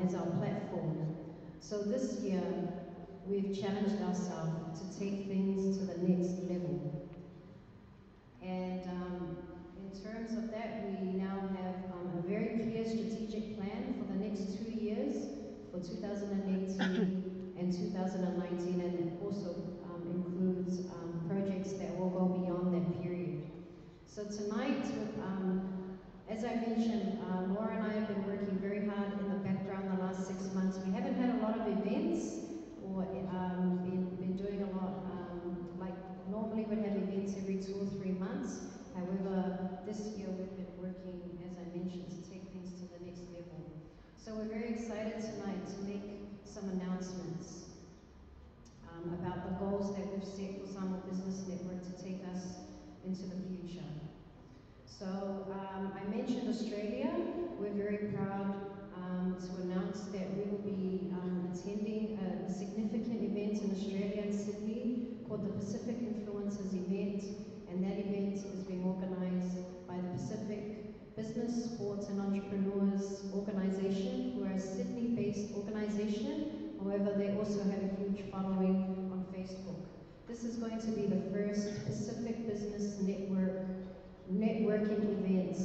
as our platform. So this year, we've challenged ourselves to take things to the next level. And in terms of that, we now have a very clear strategic plan for the next 2 years, for 2018 and 2019, and it also includes projects that will go beyond that period. So tonight, as I mentioned, Laura and I have been working very hard in the background the last 6 months. We haven't had a lot of events or been doing a lot, like normally we'd have events every 2 or 3 months. However, this year we've been working, as I mentioned, to take things to the next level. So we're very excited tonight to make some announcements about the goals that we've set for Samoa Business Network to take us into the future. So I mentioned Australia. We're very proud to announce that we will be attending a significant event in Australia and Sydney called the Pacific Influencers Event, and that event is being organised by the Pacific Business, Sports and Entrepreneurs Organisation, who are a Sydney-based organisation. However, they also have a huge following on Facebook. This is going to be the first Pacific Business networking event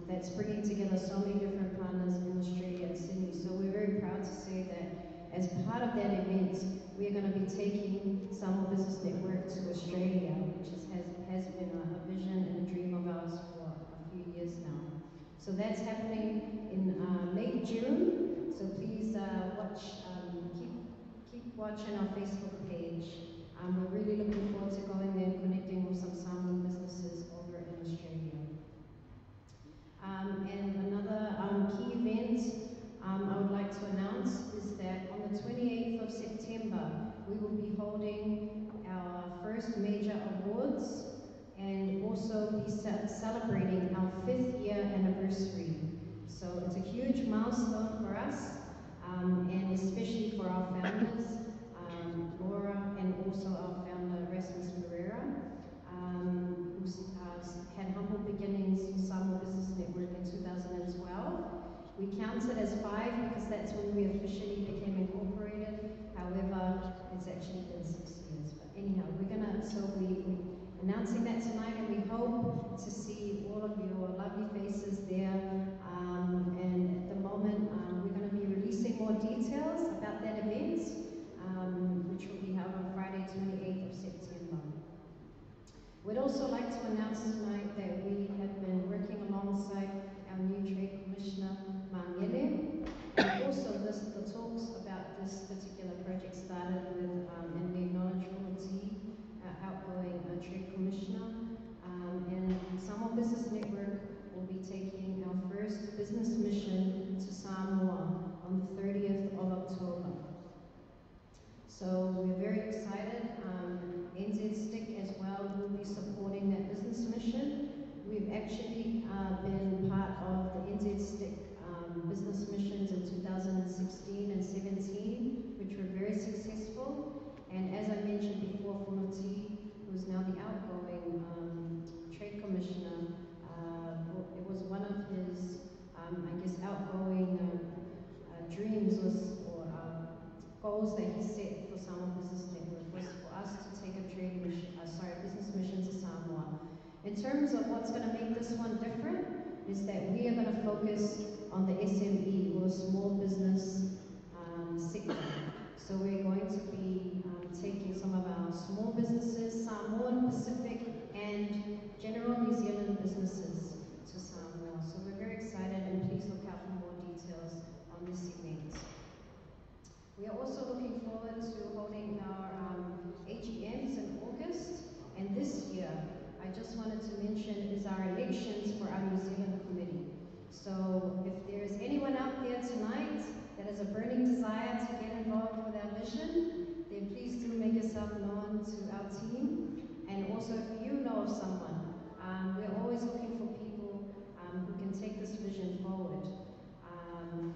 that's bringing together so many different partners in Australia and Sydney. So we're very proud to say that as part of that event, we are going to be taking Samoa Business Network to Australia, which has been a vision and a dream of ours for a few years now. So that's happening in late June. So please keep watching our Facebook page. We're really looking forward to going there and connecting with some Samoan businesses over in Australia. And another key event I would like to announce is that on the 28th of September, we will be holding our first major awards and also be celebrating our 5th year anniversary. So it's a huge milestone for us, and especially for our founders, Laura, and also our founder, Rasmus Pereira, who had humble beginnings in Samoa Business Network in 2012. We count it as 5 because that's when we officially became incorporated. However, it's actually been 6 years. But anyhow, we're announcing that tonight, and we hope to see all of your lovely faces there. And at the moment, we're going to be releasing more details about that event, which will be held on Friday, 28th of September. We'd also like to announce tonight that we have been working alongside our new Trade Commissioner, Mangele, and also the talks about this particular project started with, and we acknowledge Funoti, our outgoing Trade Commissioner, and Samoa Business Network will be taking our first business mission to Samoa on the 30th of October. So we're very excited. NZ-STIC as well will be supporting that business mission. We've actually been part of the NZ-STIC business missions in 2016 and 17, which were very successful. And as I mentioned before, Funoti, who's now the outgoing Trade Commissioner, it was one of his, outgoing dreams or goals that he set for Samoa Business Network was for us to take a business mission to Samoa. In terms of what's going to make this one different is that we are going to focus on the SME, or small business sector. So we're going to be taking some of our small businesses, Samoan, Pacific, and general New Zealand businesses to Samoa. So we're very excited, and please look out for more details on this event. We are also looking forward to holding our AGMs in August, and this year I just wanted to mention is our elections for our New Zealand committee. So if there's anyone out there tonight that has a burning desire to get involved with our mission, then please do make yourself known to our team. And also if you know of someone, we're always looking for people who can take this vision forward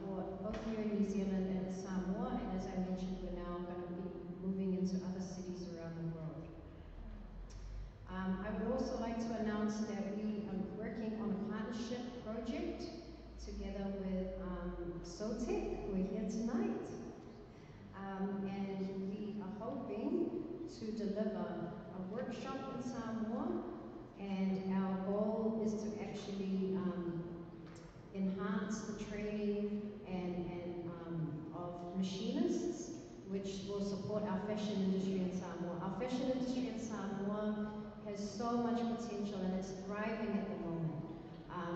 for both here in New Zealand and in Samoa. And as I mentioned, we're now going to be moving into other cities around the world. I would also like to announce that we are working on a partnership project together with SOTEC, who are here tonight. And we are hoping to deliver a workshop in Samoa, and our goal is to actually enhance the training and of machinists, which will support our fashion industry in Samoa. Our fashion industry in Samoa has so much potential and it's thriving at the moment.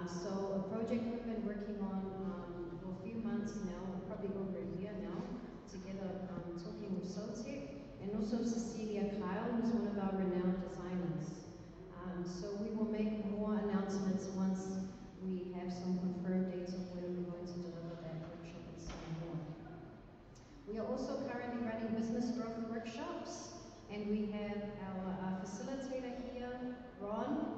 So a project we've been working on for a few months now, probably over a year now, together talking with SOTEC and also Cecilia Kyle, who's one of our renowned designers. So we will make more announcements once we have some confirmed dates of when we're going to deliver that workshop in Samoa. We are also currently running business growth workshops, and we have our facilitator here, Ron.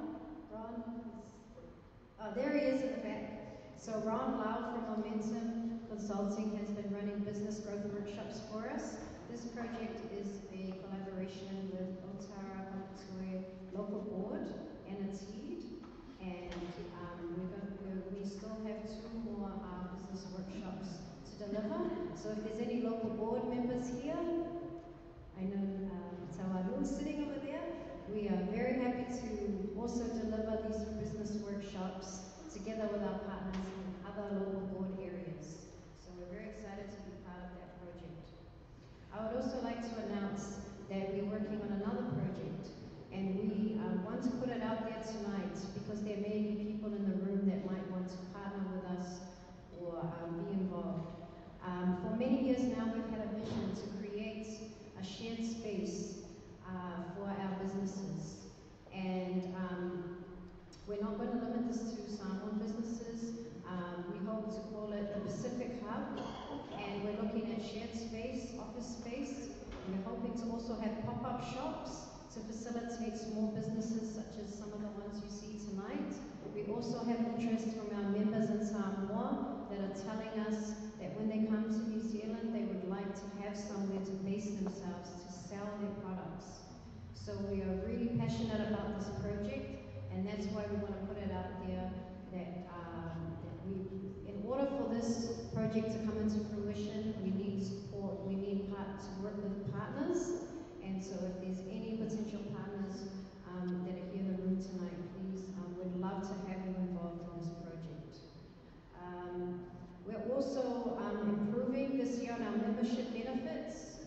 There he is in the back. So Ron Lau from Momentum Consulting has been running business growth workshops for us. This project is a collaboration with Otara Kaputui Local Board and ATEED, and we still have 2 more business workshops to deliver. So if there's any local board members here, I know Tawaru is sitting over there. We are very happy to also deliver these business workshops together with our partners in other local board areas. So we're very excited to be part of that project. I would also like to announce that we're working on another project, and we want to put it out there tonight because there may be people in the room that might want to partner with us or be involved. For many years now, we've had a vision to create a shared space for our businesses, and we're not going to limit this to Samoan businesses. We hope to call it the Pacific Hub, and we're looking at shared space, office space. We're hoping to also have pop-up shops to facilitate small businesses such as some of the ones you see tonight. We also have interest from our members in Samoa that are telling us that when they come to New Zealand, they would like to have somewhere to base themselves to sell their products. So we are really passionate about this project, and that's why we want to put it out there that in order for this project to come into fruition, we need support, we need to work with partners. And so if there's any potential partners that are here in the room tonight, please, we'd love to have you involved in this project. We're also improving this year on our membership benefits.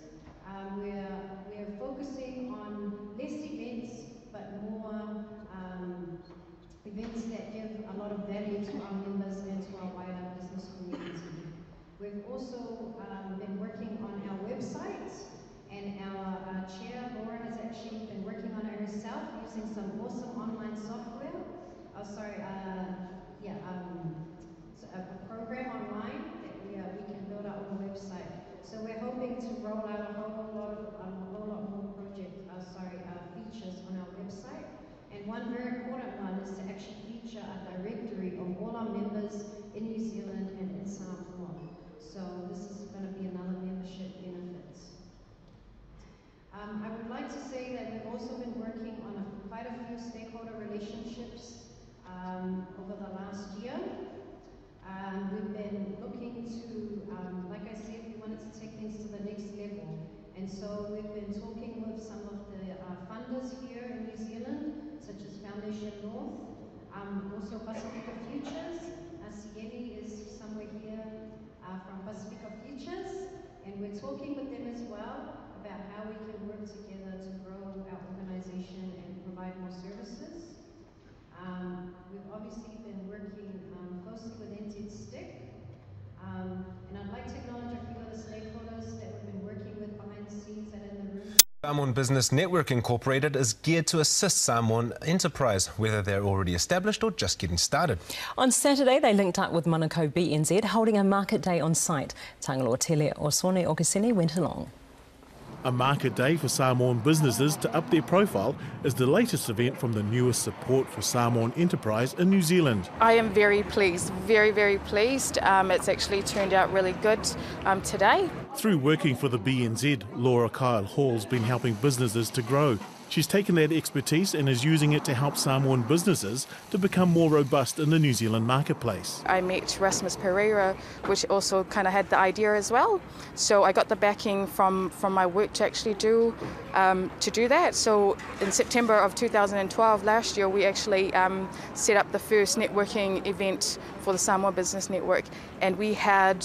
We're focusing on less events, but more events that give a lot of value to our members and to our wider business community. We've also been working on our website, and our chair, Laura, has actually been working on it herself using some awesome online software. A program online that we can build our own website. So we're hoping to roll out a whole lot more features on our website. And one very important one is to actually feature a directory of all our members in New Zealand and in Samoa. So this is going to be another membership benefit. I would like to say that we've also been working on quite a few stakeholder relationships over the last year. We've been looking to, like I said, we wanted to take things to the next level. And so we've been talking with some of the funders here in New Zealand, such as Foundation North, also Pacifica Futures. Sieni is somewhere here from Pacifica Futures, and we're talking with them as well about how we can work together to grow our organization and provide more services. We've obviously been working closely with NZ Stick, and I'd like to acknowledge a few of the stakeholders that we've been working with behind the scenes that are in the room. Samoan Business Network Incorporated is geared to assist Samoan enterprise, whether they're already established or just getting started. On Saturday, they linked up with Manukau BNZ, holding a market day on site. Tangaloa Tele Osone Okesene went along. A market day for Samoan businesses to up their profile is the latest event from the newest support for Samoan enterprise in New Zealand. I am very pleased, very pleased. It's actually turned out really good today. Through working for the BNZ, Laura Kyle Hall's been helping businesses to grow. She's taken that expertise and is using it to help Samoan businesses to become more robust in the New Zealand marketplace. I met Rasmus Pereira, which also kind of had the idea as well. So I got the backing from my work to actually do that. So in September of 2012, last year, we actually set up the first networking event for the Samoa Business Network, and we had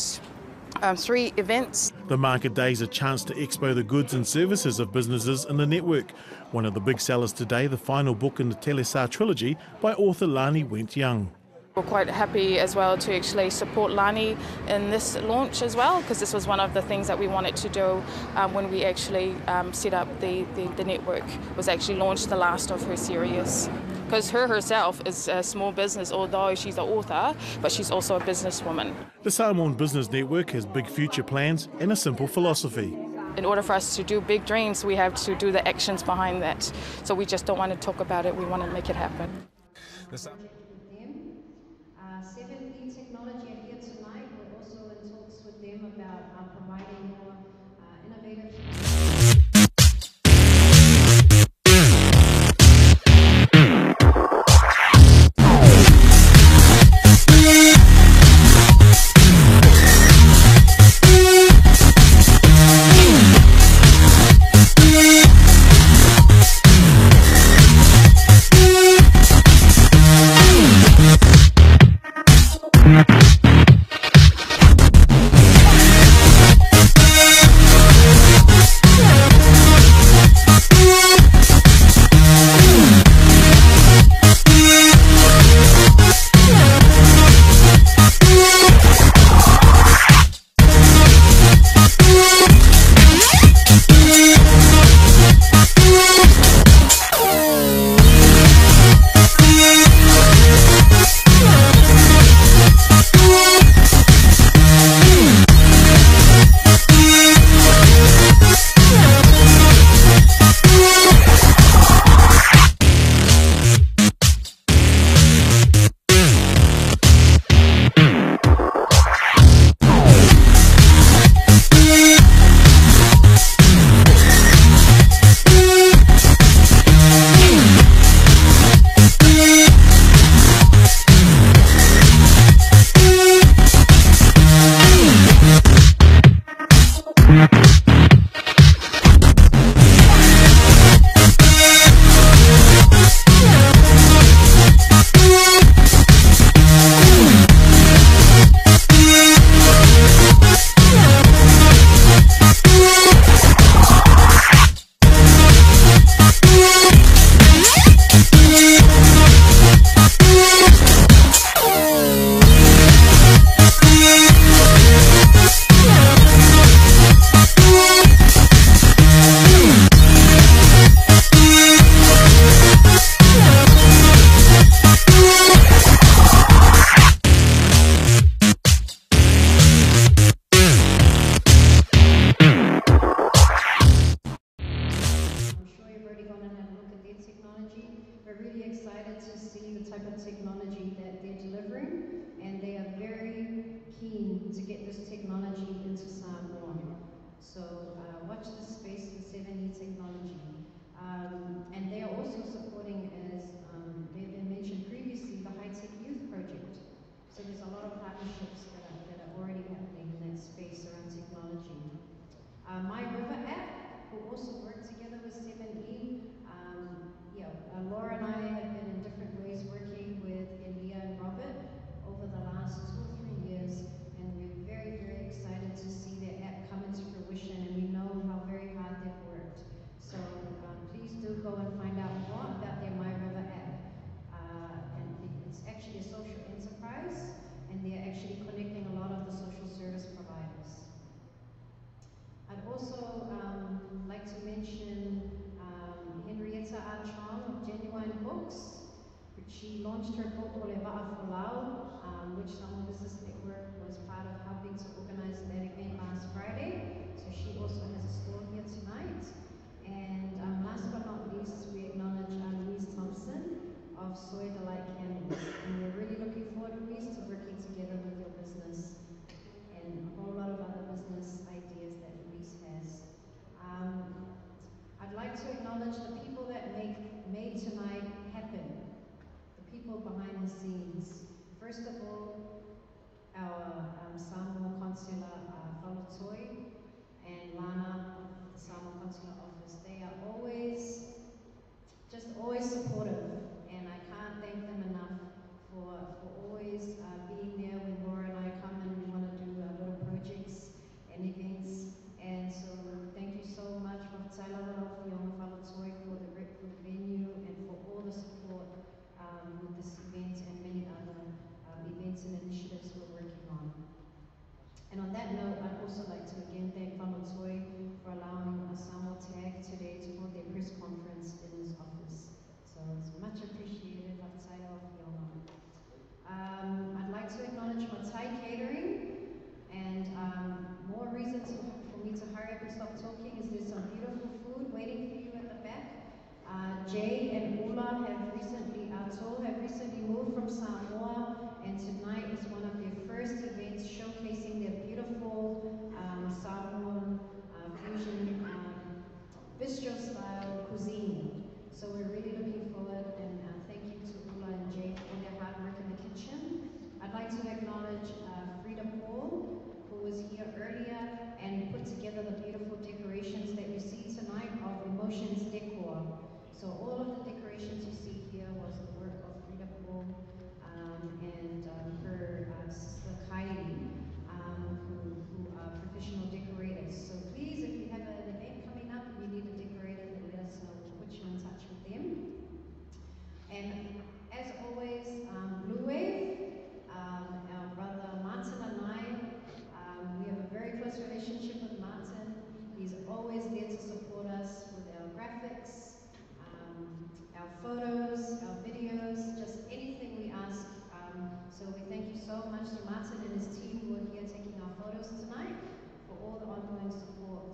3 events. The market day is a chance to expo the goods and services of businesses in the network. One of the big sellers today, the final book in the Telesa trilogy by author Lani Went Young. We're quite happy as well to actually support Lani in this launch as well, because this was one of the things that we wanted to do when we actually set up the network, was actually launch the last of her series. Because herself is a small business, although she's an author, but she's also a businesswoman. The Samoan Business Network has big future plans and a simple philosophy. In order for us to do big dreams, we have to do the actions behind that. So we just don't want to talk about it, we want to make it happen. 7E Technology are here tonight. We're also in talks with them about providing more innovative. We're really excited to see the type of technology that they're delivering, and they are very keen to get this technology into Samoa. So watch this space for 7E Technology. And they are also supporting, as they've been mentioned previously, the High Tech Youth Project. So there's a lot of partnerships that are already happening in that space around technology. My River app will also work together with 7E. Laura and I have been in different ways working with Elia and Robert over the last 2 or 3 years, and we're very excited to talking is there's some beautiful food waiting for you at the back. Jay and Ula have recently moved from Samoa, and tonight is one of their first events showcasing their beautiful Samoan fusion bistro-style cuisine. So we're really looking forward, and thank you to Ula and Jay for their hard work in the kitchen. I'd like to acknowledge Frida Paul, who was here earlier and put together the beautiful decorations that you see tonight of Emotions Decor. So all of the decorations you see here was the work of Frida Paul and her sister Kylie, who are professional decorators. So please, if you have an event coming up and you need a decorator, then let us know. We'll put you in touch with them. And as always, Blue Wave, our brother Martin and I, we have a very close relationship with Martin. He's always there to support us with our graphics, our photos, our videos, just anything we ask. So we thank you so much to Martin and his team who are here taking our photos tonight for all the ongoing support.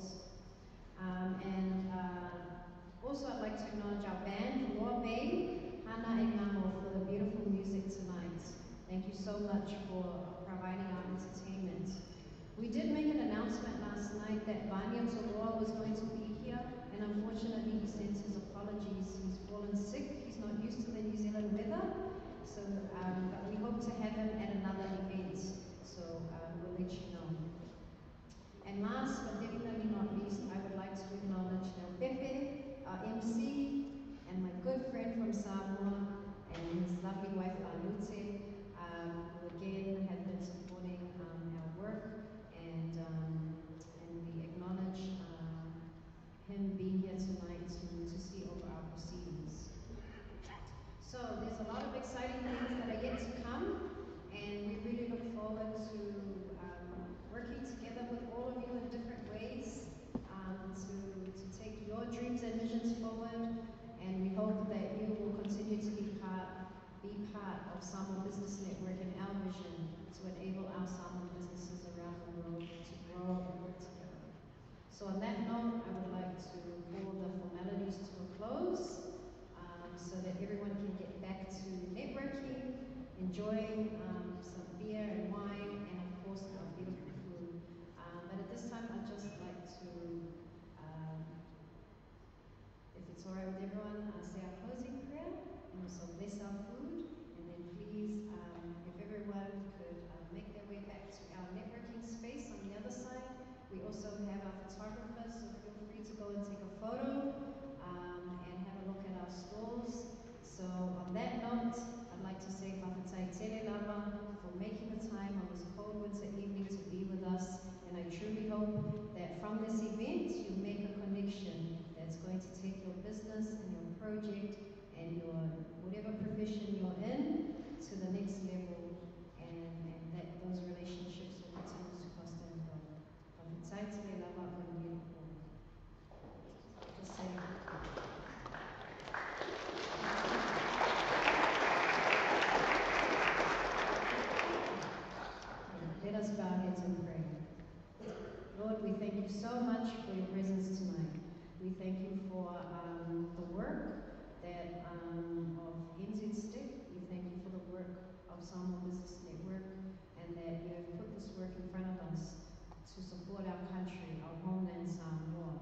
Also I'd like to acknowledge our band, Roa Bay, Hana and Ngamo, for the beautiful music tonight. Thank you so much for providing our entertainment. We did make an announcement last night that Vanya Toroa was going to be here, and unfortunately he sends his apologies. He's fallen sick, he's not used to the New Zealand weather, so but we hope to have him at another event, so we'll let you know. And last but definitely not least, I would like to acknowledge Del Pepe, our MC, and my good friend from Samoa, and his lovely wife Alute, who again have been supporting our work, and we acknowledge him being here tonight to see over our proceedings. So there's a lot of exciting things that are yet to come, and we really look forward to working together with all of you in different ways to take your dreams and visions forward, and we hope that you will continue to be part of Samoa Business Network and our vision to enable our Samoan businesses around the world to grow and work together. So on that note, I would like to call the formalities to a close so that everyone can get back to networking, enjoying some beer and wine, and of course our beautiful food. But at this time, I'd just like to, if it's all right with everyone, say our closing prayer and also bless our food. And then please, if everyone could make their way back to our networking space on the other side. We also have our photographers, so feel free to go and take a photo and have a look at our stalls. So on that note, I'd like to say Whakatai Tere Lava for making the time on this cold winter evening to be with us. And I truly hope that from this event you make a connection that's going to take your business and your project and your whatever profession you're in to the next level, and that those relationships will continue to foster and grow. Whakatai Tere Lava Konieko. Just say let us bow our heads and pray. Lord, we thank you so much for your presence tonight. We thank you for the work that of NZ Stick. We thank you for the work of Samoa Business Network, and that you have put this work in front of us to support our country, our homeland Samoa.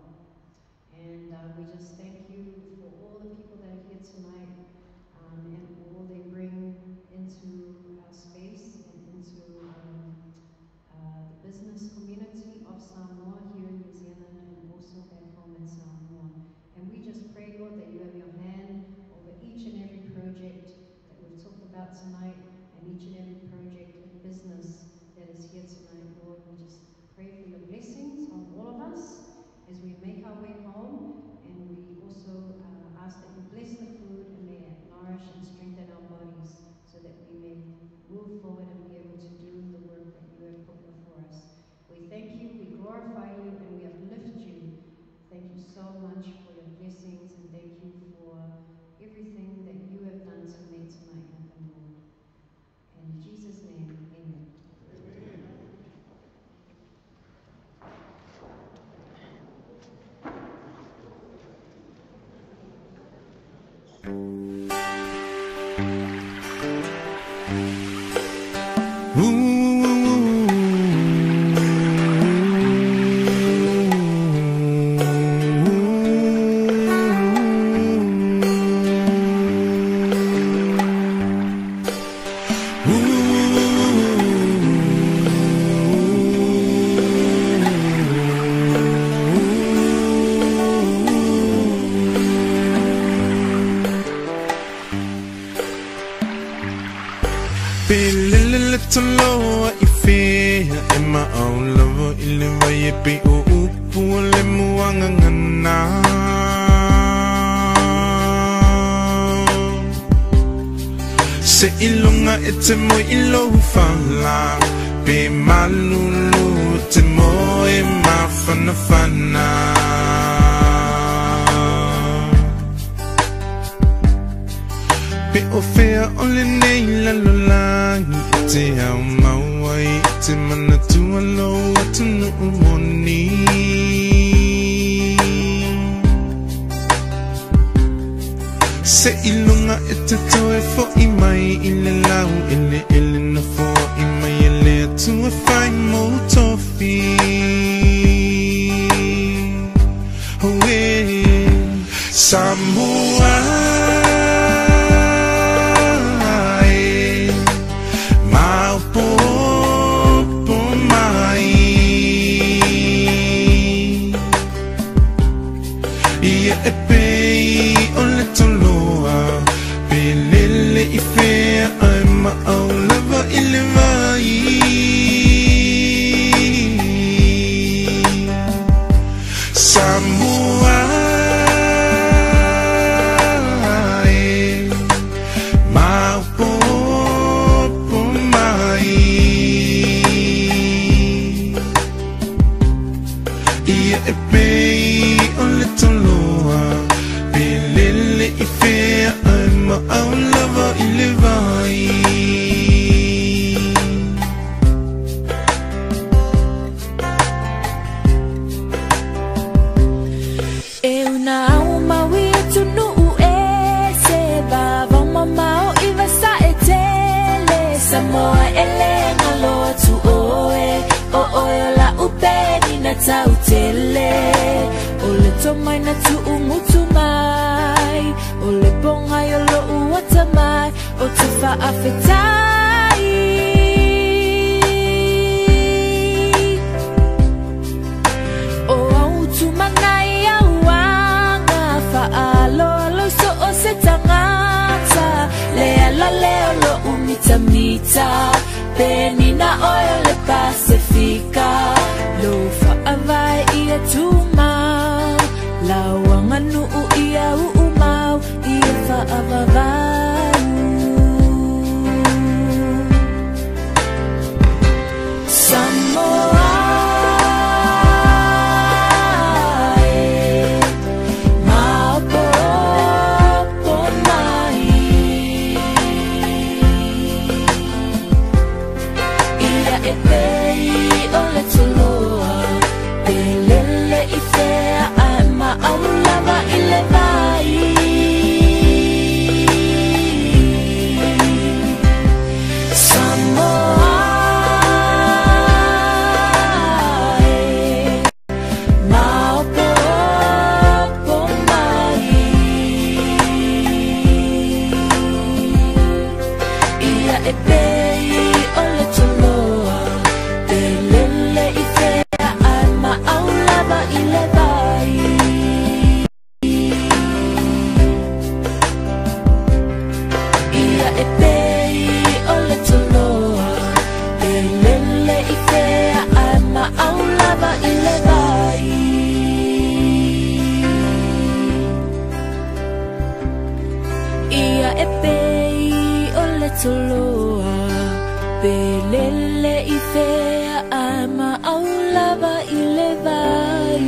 And we just thank you for all the people that are here tonight, and all they bring into our space and into the business community of Samoa here in New Zealand and also back home in Samoa. And we just pray, Lord, that you have your hand over each and every project that we've talked about tonight, and each and every project Toloa I fea e ma'au lava I le vai e pe o upu o le muanga ngana Se ilunga e te mo I lohu whala Pe malulu te mo e mawhana whana Pe o fea o le nei lalolangi Te au mawai, te mana tua loa tunu umoni Se ilunga e te toe fo I mai I le lau ele na fo I mai e le atua whai mo tofi Hoe Samoa E pei o le toloa Pe lele I fea ai ma'au lava I le vai Samoa e Maupopo mai Ia e pei o le toloa Pelele I fea ai ma'au lava I le vai E una au maui tunu e se vava mamao I vasa e tele Samoa ele ngalo tu oe O oe la upeni na tau tele O le tomai na tu umutu mai O le pongai o lo uata mai O te whaafetai O au tu manai au anga Whaalo so o se tangata Lea la leo lo umita mita Peni na oe le Pasifika Lo whaavai ia tu mau Lawanga nuu ia uumau Ia whaavavau Samoa Toloa pelele I fea ama au lava I le vai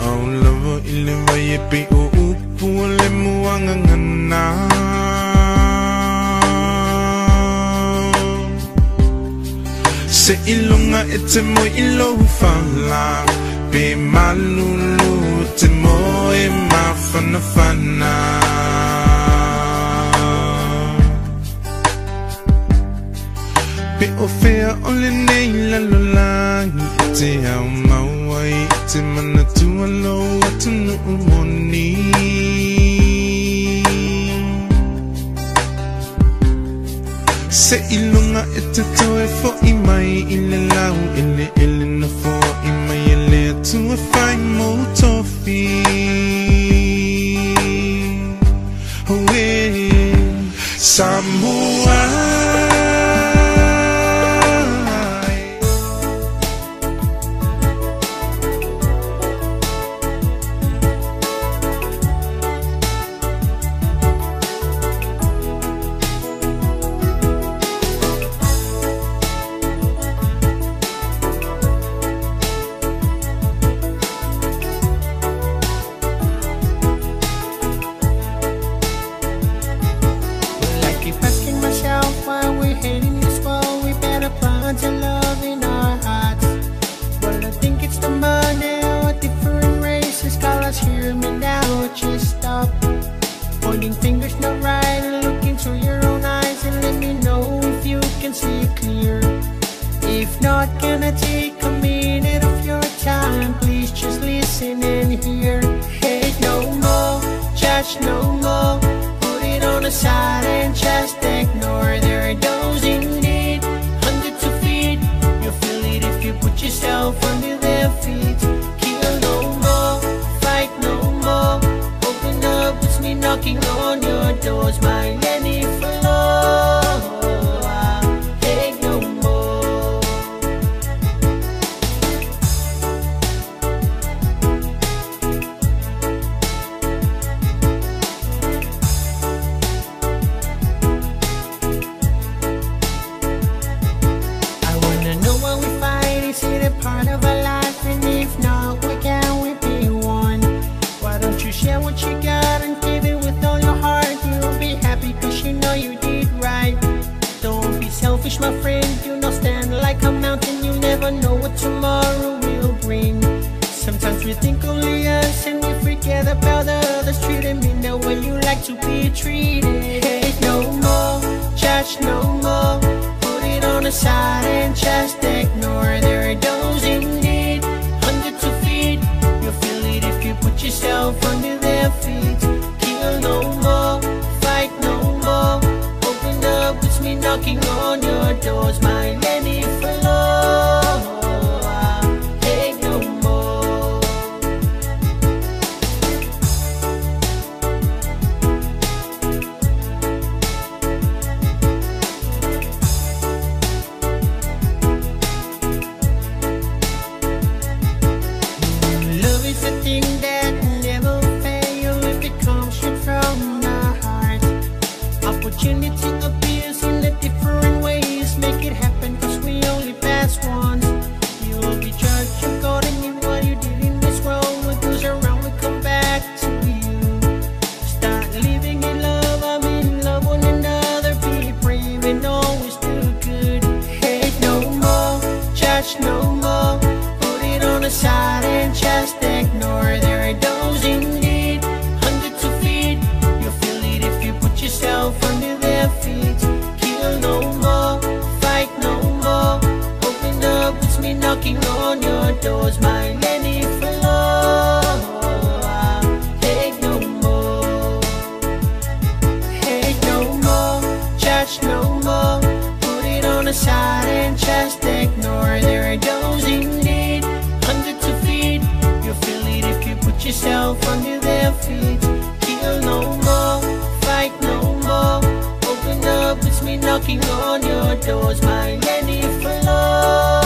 mau lava ile vai pe o upu le muanga ngana se ilunga ete mo ilo fala pe malulu te mo e mafana fana pe o fea ole nei la lolangi te au mawai te mana tua lo atu no umoni se ilunga e te toe fo i mai i le lau ele na fo i mai ele atu e whai mo tofi Oe Samoa knocking on your doors, my Lenny Flow.